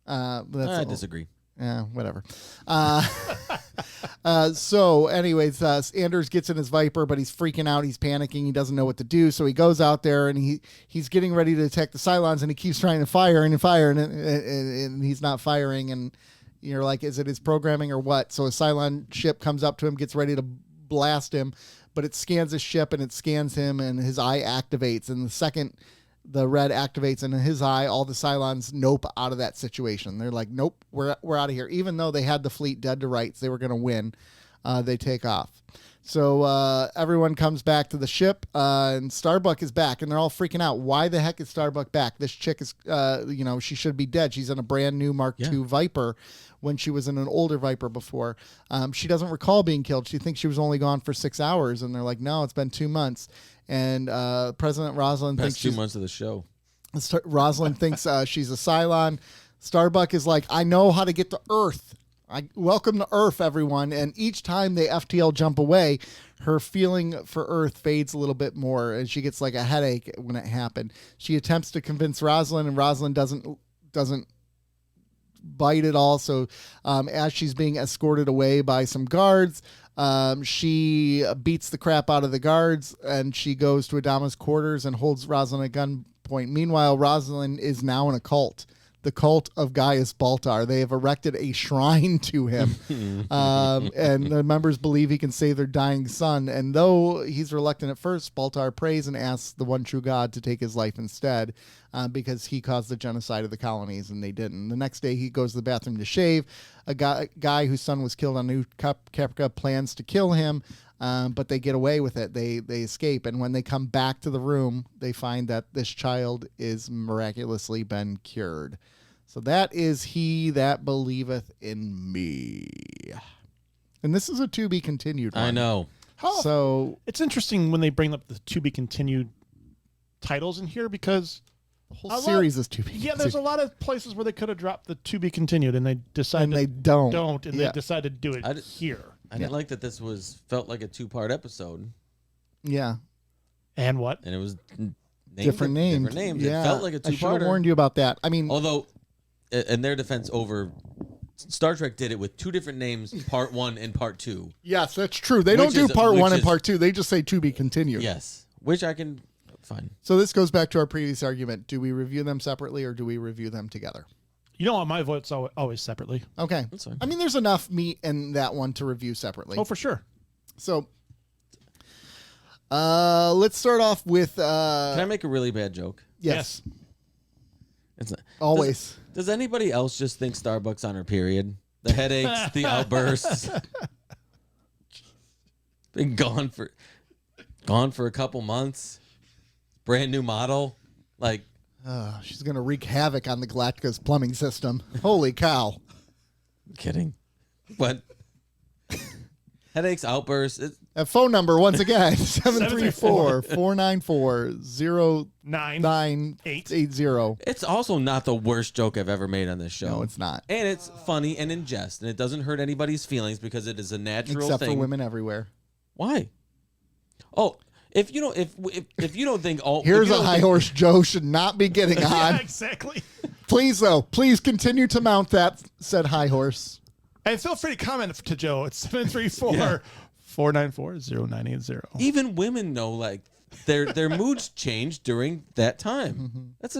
But I disagree. Yeah, whatever. So anyways, Anders gets in his Viper, but he's freaking out. He's panicking. He doesn't know what to do. So he goes out there and he's getting ready to attack the Cylons, and he keeps trying to fire and he's not firing. And you're like, is it his programming or what? So a Cylon ship comes up to him, gets ready to blast him, but it scans his ship and it scans him, and his eye activates. And the second the red activates in his eye, all the Cylons nope out of that situation. They're like, nope, we're out of here. Even though they had the fleet dead to rights, they were going to win. They take off. So everyone comes back to the ship, and Starbuck is back, and they're all freaking out. Why the heck is Starbuck back? This chick is, she should be dead. She's in a brand new Mark II Viper when she was in an older Viper before. She doesn't recall being killed. She thinks she was only gone for 6 hours, and they're like, no, it's been 2 months. And President Rosalind thinks Past 2 months of the show. Rosalind thinks she's a Cylon. Starbuck is like, I know how to get to Earth. Welcome to Earth, everyone. And each time they FTL jump away, her feeling for Earth fades a little bit more, and she gets like a headache when it happened. She attempts to convince Rosalind, and Rosalind doesn't bite at all. So as she's being escorted away by some guards, she beats the crap out of the guards, and she goes to Adama's quarters and holds Rosalind at gunpoint. Meanwhile, Rosalind is now in a cult. The cult of Gaius Baltar. They have erected a shrine to him. And the members believe he can save their dying son. And though he's reluctant at first, Baltar prays and asks the one true God to take his life instead, because he caused the genocide of the colonies and they didn't. The next day he goes to the bathroom to shave. A guy whose son was killed on New Caprica plans to kill him. But they get away with it. They escape. And when they come back to the room, they find that this child is miraculously been cured. So that is He That Believeth in Me. And this is a to be continued one. I know. So It's interesting when they bring up the to be continued titles in here, because the whole series is to be continued. Yeah, there's a lot of places where they could have dropped the to be continued, and they decided And they don't. they decided to do it here. I didn't like that this felt like a 2-part episode. Yeah. And what? and it was Different names. Different names. Yeah, It felt like a I should have two-parter. warned you about that. I mean, Although, in their defense, over Star Trek did it with two different names, Part 1 and Part 2. yes, that's true. They don't do part which 1 and is- part 2. They just say to be continued. Yes, which I can fine. So this goes back to our previous argument. Do we review them separately or do we review them together? You know what? My vote's always separately. Okay. That's fine. I mean, there's enough meat in that one to review separately. Oh, for sure. So let's start off with Can I make a really bad joke? yes, It's not, always. Does anybody else just think Starbucks on her period? The headaches, the outbursts. Been gone for a couple months. Brand new model. Like, She's going to wreak havoc on the Galactica's plumbing system. Holy cow. I'm kidding. But headaches, outbursts. That phone number, once again, 734-494-0980. It's also not the worst joke I've ever made on this show. No, it's not. And it's funny and in jest, and it doesn't hurt anybody's feelings because it is a natural Except thing. for women everywhere. Why? Oh, if you don't, if you don't think all Here's a high horse Joe should not be getting on. Yeah, exactly. Please, though, please continue to mount that said high horse. And feel free to comment to Joe. It's 734-494-0980. even women know like their moods change during that time. It's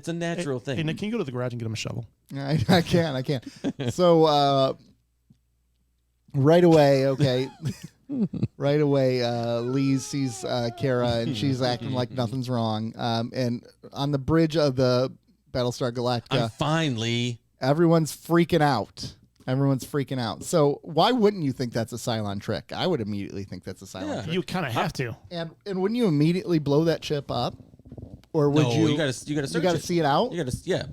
a natural thing. Hey, Nick, can you go to the garage and get him a shovel? I can. So, right away, okay. Right away, Lee sees Kara, and she's acting like nothing's wrong. And on the bridge of the Battlestar Galactica, I'm fine, Lee. everyone's freaking out. So why wouldn't you think that's a Cylon trick? I would immediately think that's a Cylon Yeah. trick. You kind of have to. And wouldn't you immediately blow that ship up? Or would No, you gotta search it. see it out? You gotta, yeah.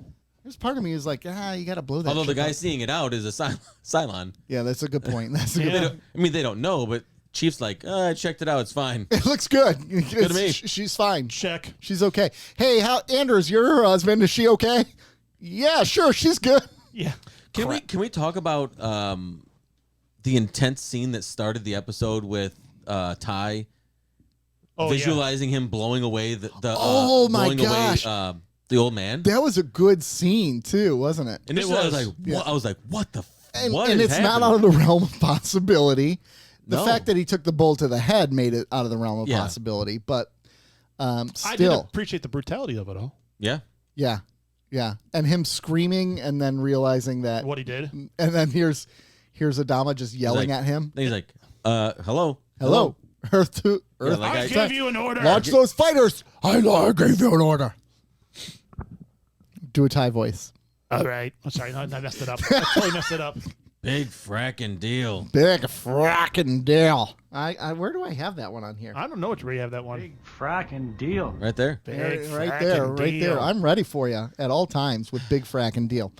There's part of me is like, you got to blow that. Although the ship guy up. seeing it out is a Cylon. Yeah, that's a good point. That's a good Yeah. point. They don't know, but Chief's like, I checked it out. It's fine. It looks good. to me. She's fine. Check. She's okay. Hey, Anders, your husband, is she okay? Yeah, sure, she's good. Yeah. Can we talk about the intense scene that started the episode with Ty visualizing him blowing away the Oh, my blowing gosh. away the old man? That was a good scene too, wasn't it? Initially, I was was. like, what? I was like, what the? And, What and is it's happening? not out of the realm of possibility. The No. fact that he took the bull to the head made it out of the realm of Yeah. possibility, but I did still, appreciate the brutality of it all. Yeah. yeah, and him screaming and then realizing that, What he did. and then here's Adama just yelling like- at him. Then he's like, hello. Hello, Earth to Earth. like I I- gave you an order. Launch those fighters. I gave you an order. Do a Thai voice. All right. I'm sorry. No, I messed it up. I totally messed it up. Big fracking deal. Big fracking deal. I where do I have that one on here? I don't know where you have that one. Big fracking deal. Right there. Big Right there, fracking right there. deal. I'm ready for you at all times with big fracking deal.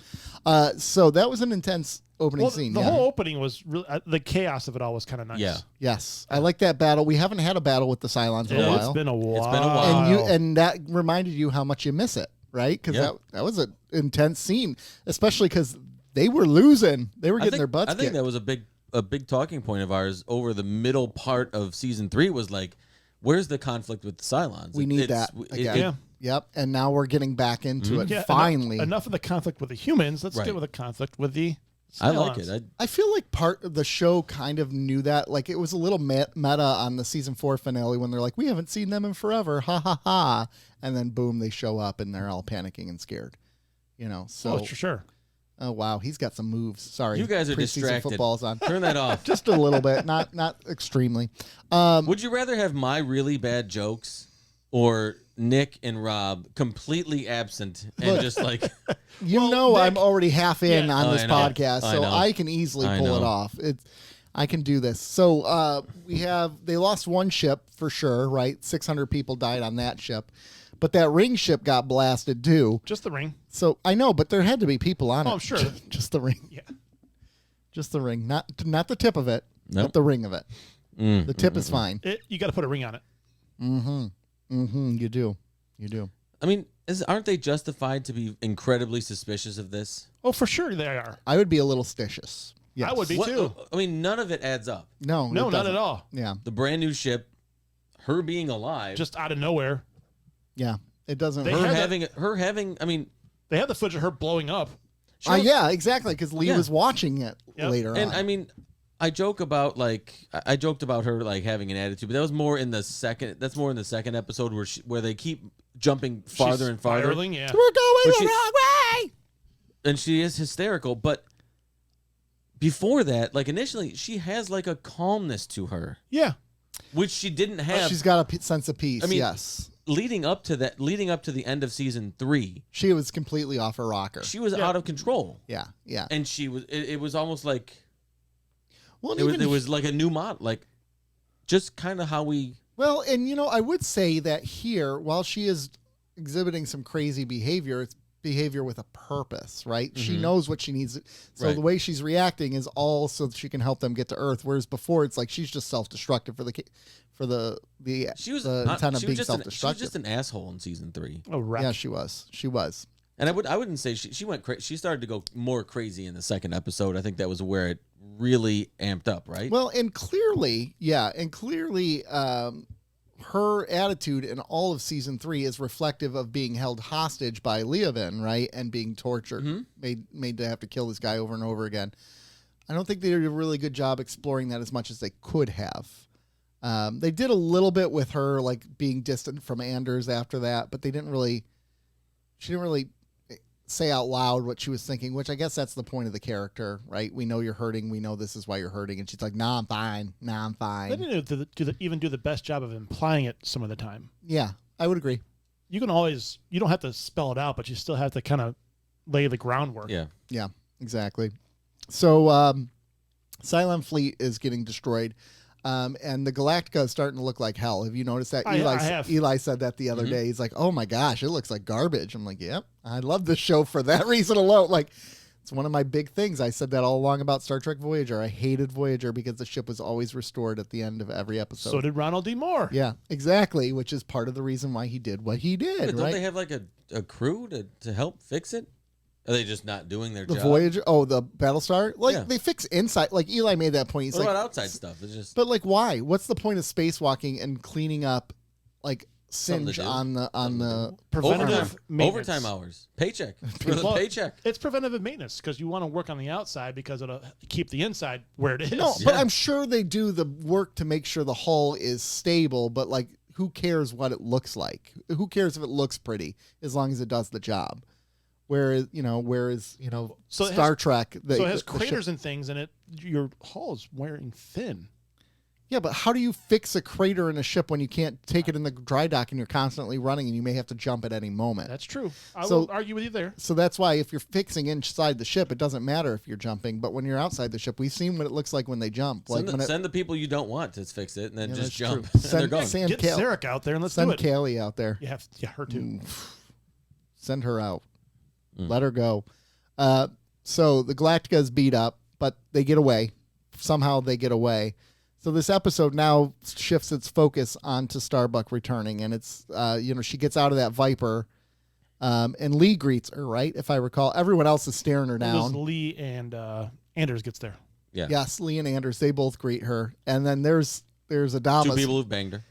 So that was an intense opening Well, scene. the yeah. whole opening was really the chaos of it all was kind of nice. Yeah. Yes, I like that battle. We haven't had a battle with the Cylons in a It's while, been a while. It's been a while. and that reminded you how much you miss it, right? Because Yeah. that was an intense scene, especially because they were losing. They were getting their butts I think kicked. that was a big talking point of ours over the middle part of season 3 was like, where's the conflict with the Cylons? We need that again. Yeah. Yep, and now we're getting back into it. Yeah, Finally, enough of the conflict with the humans. Let's Right. get with the conflict with the I like Cylons. it. I feel like part of the show kind of knew that. Like it was a little meta on the season 4 finale when they're like, we haven't seen them in forever. Ha ha ha. And then boom, they show up and they're all panicking and scared. So, Oh, for sure. oh wow, he's got some moves. Sorry. You guys are Preseason distracted. Football's on. Turn that off. Just a little bit, not extremely. Would you rather have my really bad jokes or Nick and Rob completely absent and just like I'm already half in Yeah. on Oh, this I know. podcast, I so know. I can easily I pull it know. off. I can do this. So they lost one ship for sure, right? 600 people died on that ship, but that ring ship got blasted too. Just the ring. So I know, but there had to be people on it. Oh, I'm sure. Just the ring. Yeah. Just the ring, not the tip of it, Nope. but the ring of it. The tip is fine. You got to put a ring on it. You do. I mean, aren't they justified to be incredibly suspicious of this? Oh, for sure they are. I would be a little stitious. Yes. I would be What- too. I mean, none of it adds up. No, No, it not doesn't. at all. Yeah. The brand new ship, her being alive, just out of nowhere. Yeah, it doesn't. They her had having. I mean, They had the footage of her blowing up. Yeah, exactly. Because Lee Yeah. was watching it Yep. later and on. I mean, I joked about her like having an attitude, but that was more in the second. That's more in the second episode where they keep jumping farther She's and farther. spiraling, yeah. We're going But the she- wrong way. And she is hysterical, but before that, like initially, she has like a calmness to her, Yeah. which she didn't have. She's got a sense of peace. I mean, yes, leading up to the end of season 3, she was completely off her rocker. she was Yeah. out of control, Yeah, yeah. and she was. It was almost like Well, it was like a new mod, like just kind of how we. Well, and I would say that here, while she is exhibiting some crazy behavior, it's behavior with a purpose, right? She knows what she needs. So Right. the way she's reacting is all so that she can help them get to Earth. Whereas before, it's like she's just self-destructive for the She was the not- intent of she being was just self-destructive. just an asshole in season 3, Oh, right. Yeah, she was. She was. and I wouldn't say she went crazy. She started to go more crazy in the second episode. I think that was where it really amped up, right? Well, and clearly, her attitude in all of season 3 is reflective of being held hostage by Leovan, right, and being tortured, made to have to kill this guy over and over again. I don't think they did a really good job exploring that as much as they could have. They did a little bit with her, like being distant from Anders after that, but they didn't really. She didn't really say out loud what she was thinking, which I guess that's the point of the character, right? We know you're hurting. We know this is why you're hurting. And she's like, nah, I'm fine. Nah, I'm They fine. didn't even do the best job of implying it some of the time. Yeah, I would agree. You don't have to spell it out, but you still have to kind of lay the groundwork. yeah. Yeah, exactly. So Cylon fleet is getting destroyed. And the Galactica is starting to look like hell. Have you noticed that? I have. Eli said that the other day. He's like, oh my gosh, it looks like garbage. I'm like, yep, I love this show for that reason alone. Like, it's one of my big things. I said that all along about Star Trek Voyager. I hated Voyager because the ship was always restored at the end of every episode. So did Ronald D. Moore. Yeah, exactly, which is part of the reason why he did what he did, But don't right? they have like a crew to help fix it? Are they just not doing their The job? Voyager, the Battlestar, like Yeah. they fix inside. Like Eli made that point. He's What like, about outside stuff? It's just but like, why? What's the point of spacewalking and cleaning up, like Something to singe do. on the Preventative maintenance. overtime hours, paycheck for the Well, paycheck. It's preventative maintenance because you want to work on the outside because it'll keep the inside where it is. No, but Yeah. I'm sure they do the work to make sure the hull is stable. But like, who cares what it looks like? Who cares if it looks pretty as long as it does the job? Whereas So it Star has- Trek, So it has the ship- craters and things in it. Your hull is wearing thin. Yeah, but how do you fix a crater in a ship when you can't take it in the dry dock and you're constantly running and you may have to jump at any moment? That's true. I So- will argue with you there. So that's why if you're fixing inside the ship, it doesn't matter if you're jumping. But when you're outside the ship, we've seen what it looks like when they jump. Like Send the people you don't want to fix it, and then Yeah, just that's jump. true. And they're gone. Send Get Kale- Sarek out there and let's do Send it. Kaylee out there. Yeah, her too. Send her out. Let her go. So the Galactica is beat up, but they get away. Somehow they get away. So this episode now shifts its focus onto Starbuck returning, and it's she gets out of that Viper, and Lee greets her, right? If I recall, everyone else is staring her It was down. Lee and Anders gets there. Yeah. Yes, Lee and Anders, they both greet her, and then there's Two Adamas. people who've banged her.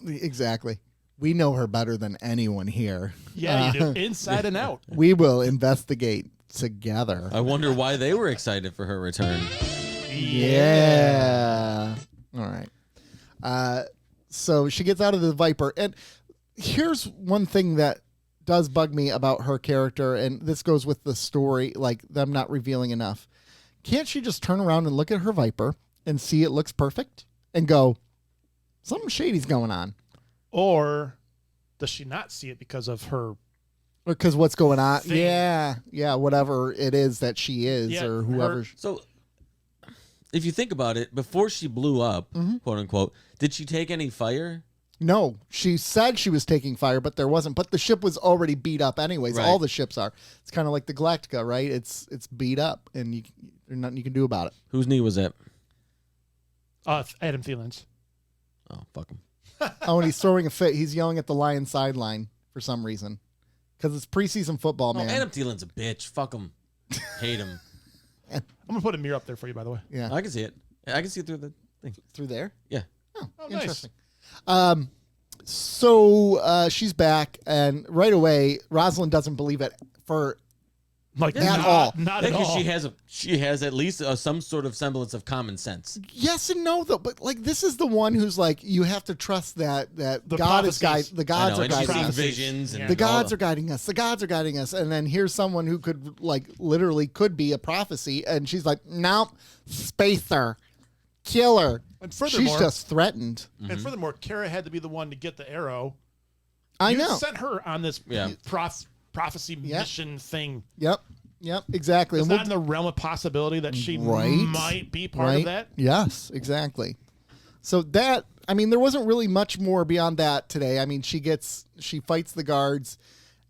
Exactly. We know her better than anyone here. Yeah, you do. Inside and out. We will investigate together. I wonder why they were excited for her return. Yeah. All right. So she gets out of the Viper. And here's one thing that does bug me about her character, and this goes with the story, like them not revealing enough. Can't she just turn around and look at her Viper and see it looks perfect and go, something shady's going on? Or does she not see it because of her? Because what's going on? Thing. Yeah, whatever it is that she is, Yeah, or whoever. her- So, if you think about it, before she blew up, quote unquote, did she take any fire? No, she said she was taking fire, but there wasn't. But the ship was already beat up anyways. Right. All the ships are. It's kind of like the Galactica, right? It's beat up, and there's nothing you can do about it. Whose knee was that? Adam Thielen's. Oh, fuck him. Oh, and he's throwing a fit. He's yelling at the Lion sideline for some reason. Because it's preseason football, No, man. Adam Thielen's a bitch. Fuck him. Hate him. I'm gonna put a mirror up there for you, by the way. Yeah. I can see it. I can see it through the thing. Through there? Yeah. Oh, Oh, nice. interesting. So she's back, and right away, Rosalind doesn't believe it for Like At not, all. Not Yeah, at 'cause all. she has at least some sort of semblance of common sense. yes and no though. But like this is the one who's like you have to trust that The God is prophecies. the gods I know, are and she guiding sees us. visions, Yeah. and The gods all are guiding us. The gods are guiding us. And then here's someone who could like literally could be a prophecy, and she's like, no, spacer, killer. And She's furthermore, just threatened. and furthermore, Kara had to be the one to get the arrow. I You know. sent her on this Yeah. prophecy Yeah. mission thing. Yep, exactly. It's And not in the realm of possibility that she Right. might be part of that. Yes, exactly. So that, I mean, there wasn't really much more beyond that today. I mean, she fights the guards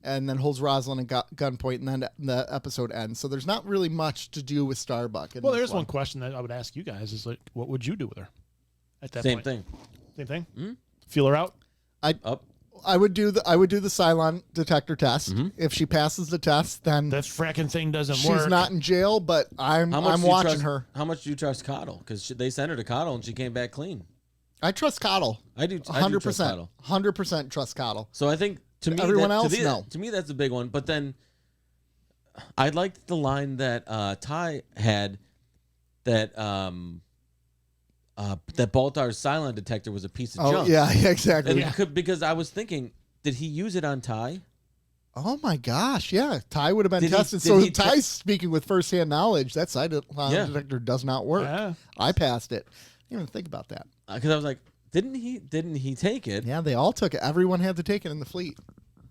and then holds Rosalind at gunpoint, and then the episode ends. So there's not really much to do with Starbuck. Well, there's one question that I would ask you guys: is like, what would you do with her at that Same point? thing. Same thing. Hmm? Feel her out. Up. I would do the Cylon detector test. If she passes the test, then That fracking thing doesn't she's work. not in jail. But I'm How much do you watching trust, her. How much do you trust Coddle? Because they sent her to Coddle and she came back clean. I trust Coddle. I do. 100%. Coddle. 100% trust Coddle. So I think to me, Everyone that, else, to, me, no. to me that's a big one. But then I liked the line that Ty had that that Baltar's Cylon detector was a piece of Oh junk. yeah, exactly. And because I was thinking, did he use it on Ty? Oh my gosh, yeah. Ty would have been Did he- tested. did So he Ty's speaking with firsthand knowledge. That side Yeah. detector does not work. Yeah. I passed it. Didn't even think about that. Because I was like, didn't he take it? Yeah, they all took it. Everyone had to take it in the fleet.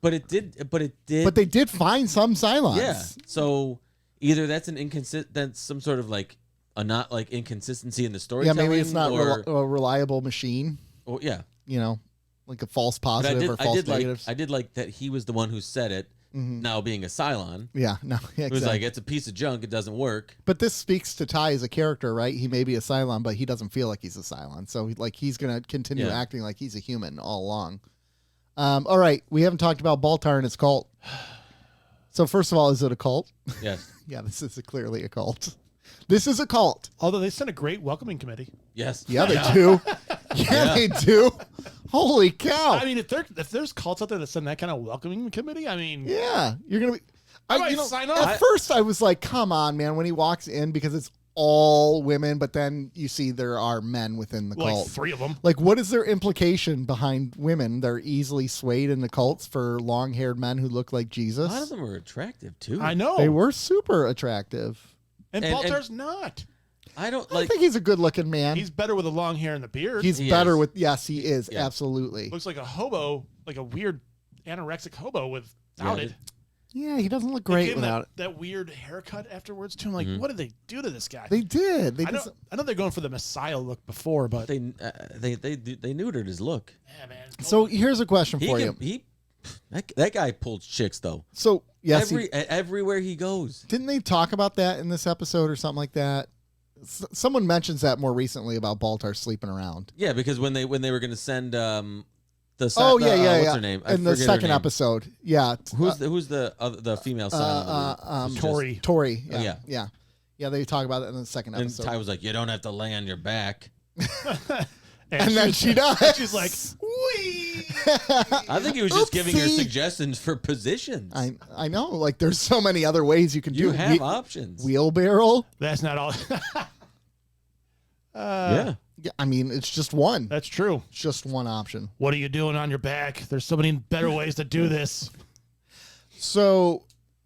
But it did. But But they did find some Cylons. Yeah. So either that's that's some sort of like a not like inconsistency in the Yeah, storytelling. maybe it's not or, a reliable machine. or yeah. You know, like a false But positive or false negatives. I did like that he was the one who said it. Now being a Cylon, Yeah, no, yeah, it was exactly. like it's a piece of junk. It doesn't work. But this speaks to Ty as a character, right? He may be a Cylon, but he doesn't feel like he's a Cylon. So he's going to continue Yeah. acting like he's a human all along. All right, we haven't talked about Baltar and his cult. So first of all, is it a cult? Yes. Yeah, this is clearly a cult. This is a cult. Although they sent a great welcoming committee. Yes. Yeah, they do. Yeah, they do. Holy cow. I mean, if there's cults out there that send that kind of welcoming committee, I mean, Yeah, you're going to be... I might sign up. At first, I was like, come on, man, when he walks in, because it's all women, but then you see there are men within the like cult. 3 of them. Like, what is their implication behind women? They're easily swayed into cults for long-haired men who look like A Jesus. lot of them are attractive too. I know. They were super attractive. And And- Baltar's not. I don't I like. think he's a good-looking man. He's better with the long hair and the beard. He's He better is. with... Yes, he is. Yeah. Absolutely. Looks like a hobo, like a weird anorexic hobo without Yeah, it. Yeah, he doesn't look They great gave him without it. that weird haircut afterwards too. I'm like, what did they do to this guy? They did. They I know, just... I know they're going for the Messiah look before, but they neutered his look. yeah, man. So here's a question for you. That guy pulled chicks though. So, yes, Everywhere he goes. didn't they talk about that in this episode or something like that? Someone mentions that more recently about Baltar sleeping around. Yeah, because when they were going to send what's What's her name? I In the forget her second name. episode, yeah. Who's the female Cylon? Tori. Tori. Oh, Yeah, yeah. yeah. They talk about it in the second And episode, Ty was like, "You don't have to lay on your back." and then she does. She's like, wee. I think he was just giving her Oopsie. suggestions for positions. I know. Like, there's so many other ways you can you do have it. options. Wheelbarrow. That's not all. Yeah. Yeah, I mean, it's just one. That's true. It's just one option. What are you doing on your back? There's so many better ways to do this. So,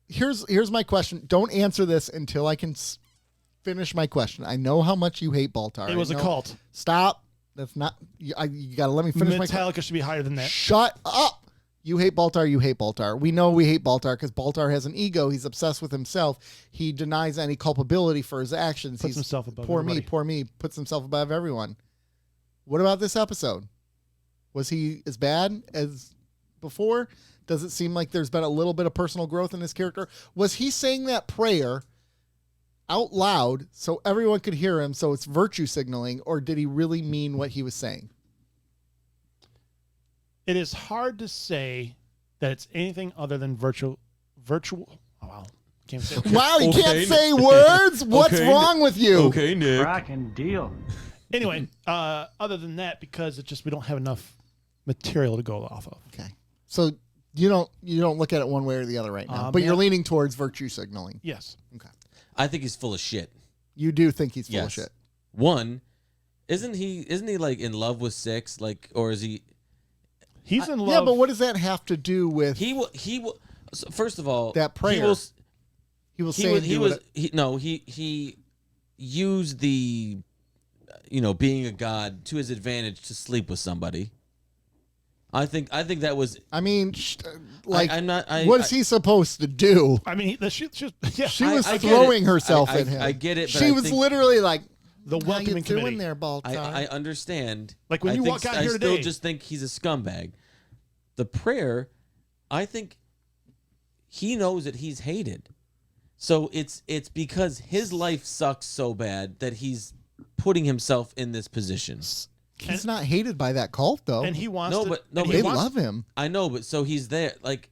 here's my question. Don't answer this until I can finish my question. I know how much you hate Baltar. It was I a know- cult. Stop. That's not. You got to let me finish my. Metallica should be higher than that. Shut up. You hate Baltar. You hate Baltar. We know we hate Baltar because Baltar has an ego. He's obsessed with himself. He denies any culpability for his actions. Puts himself above poor everybody. me, poor me. Puts himself above everyone. What about this episode? Was he as bad as before? Does it seem like there's been a little bit of personal growth in his character? Was he saying that prayer out loud so everyone could hear him, so it's virtue signaling, or did he really mean what he was saying? It is hard to say that it's anything other than virtual. Oh, wow. Can't say it. Wow, you Okay, can't say words? What's Okay, wrong with you? Okay, Nick. Cracking deal. Anyway, other than that, because it's just we don't have enough material to go off of. Okay. So you don't look at it one way or the other right now, but you're leaning towards virtue signaling. Yes. Okay. I think he's full of shit. You do think he's full of Yes. shit. One, isn't he like in love with Six? Like, or is he? He's in love. Yeah, but what does that have to do with He will. So first of all, that prayer? He used the, being a god to his advantage to sleep with somebody. I think that was. I mean, like, I'm not. what is he supposed to do? I mean, she yeah. She was I get throwing it. herself I at him. I get it. But She I was think, literally like, The "How you welcoming doing committee. there, Baltar?" I understand. Like when I you think- walk out I here still today- just think he's a scumbag. The prayer, I think he knows that he's hated. So it's because his life sucks so bad that he's putting himself in this position. He's not hated by that cult, though. And he wants No, to. but- no, and but he they wants- love him. I know, but so he's there. Like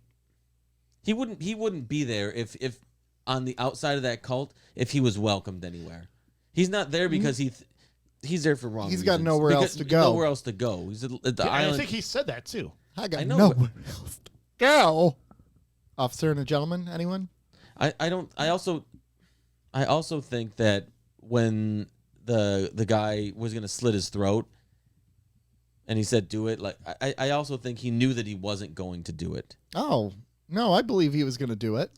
he wouldn't be there if on the outside of that cult if he was welcomed anywhere. He's not there because he's there for wrong. He's got reasons. nowhere else to go. Nowhere else to go. He's at the Yeah, island. I think he said that too. I got I know, nowhere else to go. Officer and a gentleman, anyone? I also think that when the guy was gonna slit his throat and he said do it, like I also think he knew that he wasn't going to do it. Oh no, I believe he was going to do it.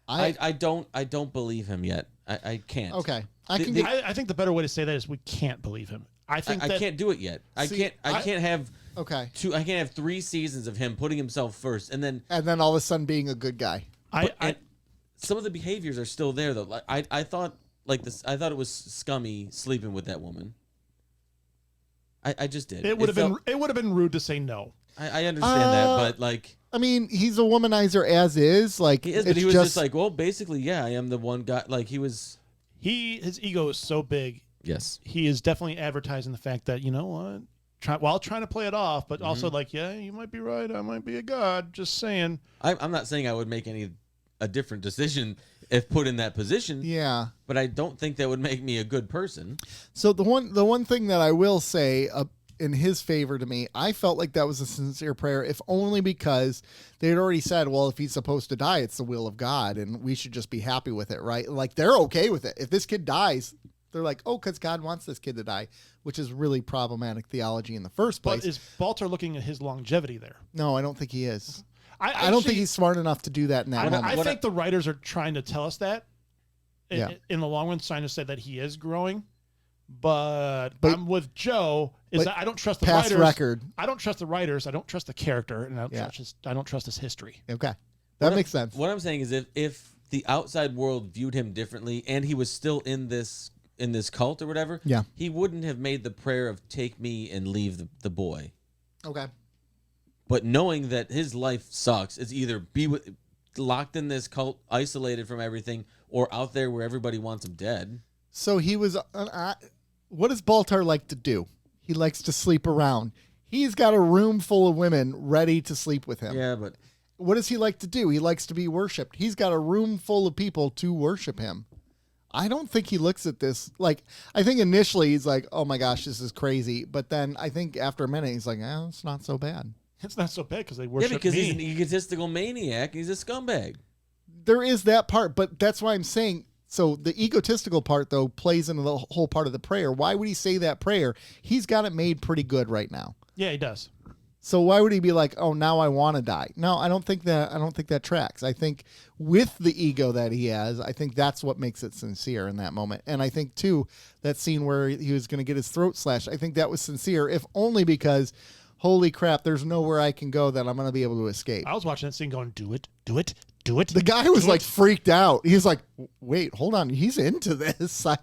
I don't believe him yet. I can't. Okay, I think the better way to say that is we can't believe him. I think I can't do it yet. I can't have okay, I can't have 3 seasons of him putting himself first and then all of a sudden being a good guy. and some of the behaviors are still there though. Like I thought it was scummy sleeping with that woman. I just did. it would have been rude to say no. I understand that, but like I mean, he's a womanizer as is. Like he is, but he was just like, well, basically, yeah, I am the one guy. Like he was. His ego is so big. Yes. He is definitely advertising the fact that, you know what, while trying to play it off, but also like, yeah, you might be right. I might be a god. Just saying. I'm not saying I would make a different decision if put in that position. Yeah. But I don't think that would make me a good person. So the one thing that I will say in his favor to me, I felt like that was a sincere prayer, if only because they had already said, well, if he's supposed to die, it's the will of God, and we should just be happy with it, right? Like they're okay with it. If this kid dies, they're like, oh, because God wants this kid to die, which is really problematic theology in the first place. But is Baltar looking at his longevity there? No, I don't think he is. I don't think he's smart enough to do that in that moment. I think the writers are trying to tell us that. Yeah. In the long run, trying to say that he is growing. But I'm with Joe. Is that I don't trust the past writers. record. I don't trust the writers. I don't trust the character, and I don't trust his history. Okay, that makes sense. What I'm saying is, if the outside world viewed him differently, and he was still in this cult or whatever, Yeah. he wouldn't have made the prayer of "take me and leave the boy." Okay. But knowing that his life sucks, is either locked in this cult, isolated from everything, or out there where everybody wants him dead. So he was. What does Baltar like to do? He likes to sleep around. He's got a room full of women ready to sleep with him. Yeah, but What does he like to do? He likes to be worshipped. He's got a room full of people to worship him. I don't think he looks at this like. I think initially he's like, "Oh my gosh, this is crazy," but then I think after a minute he's like, "It's not so bad." It's not so bad because they worship because me. he's an egotistical maniac. He's a scumbag. There is that part, but that's why I'm saying. So the egotistical part, though, plays into the whole part of the prayer. Why would he say that prayer? He's got it made pretty good right now. Yeah, he does. So why would he be like, "Oh, now I want to die"? No, I don't think that tracks. I think with the ego that he has, I think that's what makes it sincere in that moment. And I think too, that scene where he was going to get his throat slashed, I think that was sincere, if only because, holy crap, there's nowhere I can go that I'm going to be able to escape. I was watching that scene going, do it, do it, do it. The guy was like freaked out. He's like, "Wait, hold on. He's into this. I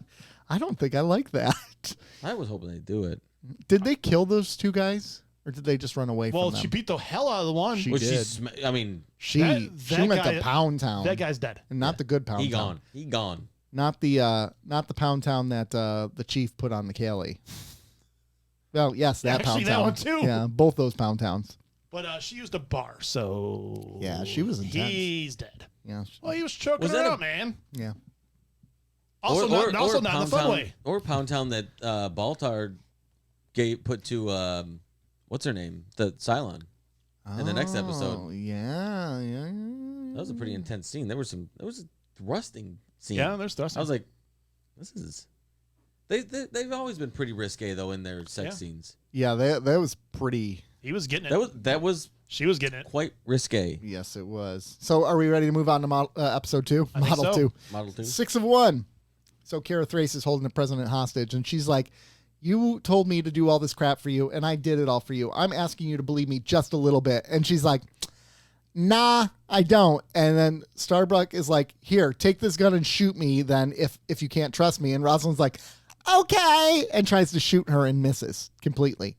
don't think I like that." I was hoping they'd do it. Did they kill those two guys, or did they just run away Well, from them? she beat the hell out of the one. She Which did. I mean, She That went guy- to Pound Town. That guy's dead. and not the good Pound he Town. gone. He gone. Not the Pound Town that the chief put on the Kelly. Well, yes, that Actually, Pound that Town. one too. Yeah, both those Pound Towns. But she used a bar, so Yeah, she was intense. He's dead. Yeah, Well, he was choking Was her that out, man. yeah. Also, not in the Pound fun Town, way. or Pound Town that Baltar put to what's her name, the Cylon, in the next episode. Oh, yeah. That was a pretty intense scene. There was a thrusting scene. Yeah, there's thrusting. I was like, this is. They've always been pretty risque though in their sex scenes. Yeah, that was pretty. He was getting it. That was. She was getting it. Quite risque. Yes, it was. So, are we ready to move on to episode 2? I think so. 2. Model 2. 6 of 1. So, Kara Thrace is holding the president hostage, and she's like, "You told me to do all this crap for you, and I did it all for you. I'm asking you to believe me just a little bit." And she's like, "Nah, I don't." And then Starbuck is like, "Here, take this gun and shoot me then if you can't trust me." And Rosalind's like, "Okay," and tries to shoot her and misses completely.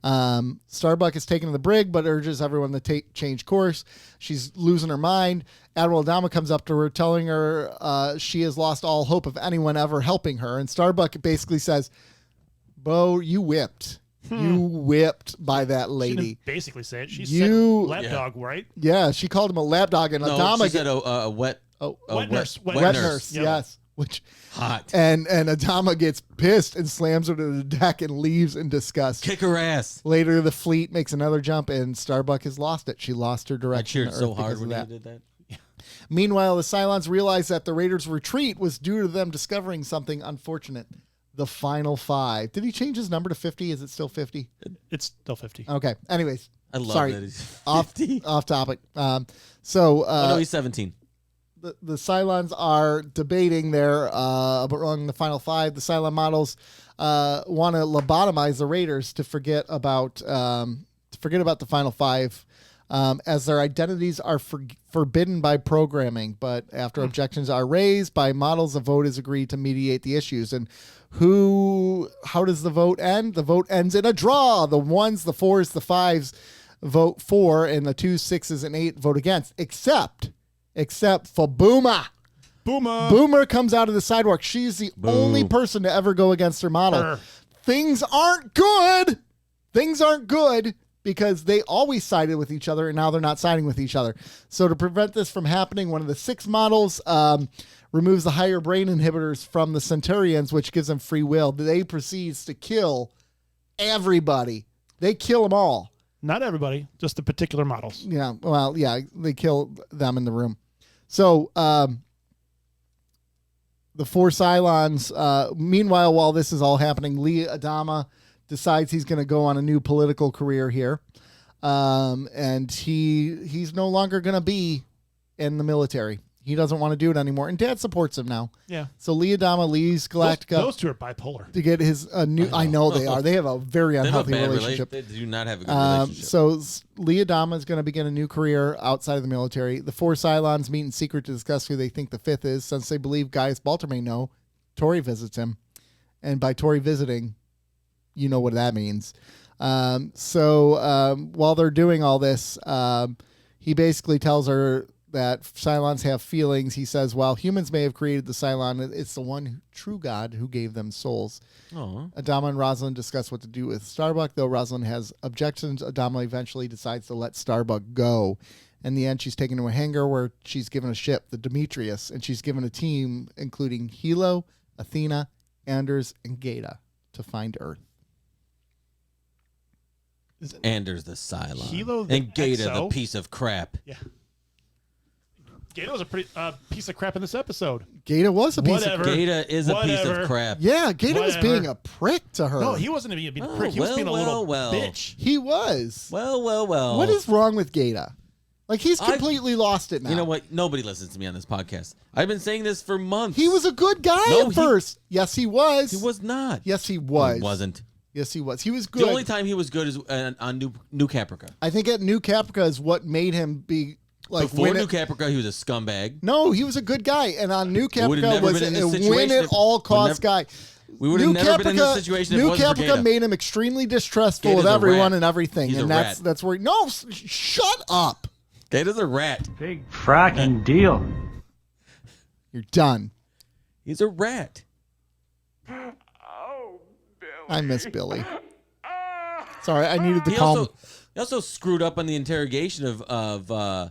Starbuck is taken to the brig, but urges everyone to change course. She's losing her mind. Admiral Adama comes up to her, telling her she has lost all hope of anyone ever helping her. And Starbuck basically says, "Bo, you whipped. You whipped by that She lady." didn't basically say it. She You- said lapdog, right? Yeah, she called him a lapdog, and No, Adama she said a wet. Wet nurse. wet nurse. Yep. Yes, which Hot. and Adama gets pissed and slams her to the deck and leaves in disgust. Kick her ass. Later, the fleet makes another jump, and Starbuck has lost it. She lost her I direction. cheered to so Earth hard because of when that. you did that. Meanwhile, the Cylons realize that the Raiders' retreat was due to them discovering something unfortunate. The final 5. Did he change his number to 50? Is it still 50? It's still 50. Okay. Anyways, I love sorry. that he's Off 50. topic. Oh no, he's 17. The Cylons are debating there among the final 5. The Cylon models want to lobotomize the Raiders to forget about the final 5, as their identities are forbidden by programming. But after objections are raised by models, a vote is agreed to mediate the issues. And how does the vote end? The vote ends in a draw. The 1s, the 4s, the 5s vote for, and the 2s, 6s, and 8 vote against, except for Boomer. Boomer comes out of the sidewalk. She's the only person to ever go against her model. Things aren't good. Because they always sided with each other, and now they're not siding with each other. So to prevent this from happening, one of the 6 models removes the higher brain inhibitors from the Centurions, which gives them free will. They proceeds to kill everybody. They kill them all. Not everybody, just the particular models. Yeah, well, yeah, they kill them in the room. So the 4 Cylons, meanwhile, while this is all happening, Lee Adama decides he's going to go on a new political career here. And he's no longer going to be in the military. He doesn't want to do it anymore. And Dad supports him now. Yeah. So Lee Adama leaves Galactica Those two are bipolar. to get his new. I know they are. They have a very They have a unhealthy bad relationship. They do not have a good relationship. So Lee Adama is going to begin a new career outside of the military. The 4 Cylons meet in secret to discuss who they think the 5th is, since they believe Gaius Baltar may know. Tori visits him, and by Tori visiting, you know what that means. So while they're doing all this, he basically tells her that Cylons have feelings. He says, while humans may have created the Cylon, it's the one true God who gave them souls. Aww. Adama and Rosalind discuss what to do with Starbuck. Though Rosalind has objections, Adama eventually decides to let Starbuck go. In the end, she's taken to a hangar where she's given a ship, the Demetrius, and she's given a team including Hilo, Athena, Anders, and Gata to find Earth. Anders the Cylon. Hilo the and Gata XO? the piece of crap. Yeah. Gato's a pretty piece of crap in this episode. Gata was a piece Whatever. of crap. Gata is a piece Whatever. of crap. Yeah, Gata was Whatever. being a prick to her. No, he wasn't being a prick. He was well, being a little well. bitch. He was. Well. What is wrong with Gata? Like, he's I- completely lost it now. You know what? Nobody listens to me on this podcast. I've been saying this for months. He was a good guy No, at first. Yes, he was. He was not. Yes, he was. He wasn't. Yes, he was. He was good. The only time he was good is on New Caprica. I think at New Caprica is what made him be like Before win New it. Caprica, he was a scumbag. No, he was a good guy, and on New would've Caprica never was been in a this win situation at if- all would cost never- guy. We would have New never been in this Caprica- situation if it New wasn't for Caprica Gata. made him extremely distrustful Gata's of a everyone rat. and everything, He's a and rat. that's where shut up. Gata's a rat. Big fracking deal. You're done. He's a rat. I miss Billy. Sorry, I needed to He calm. also screwed up on the interrogation of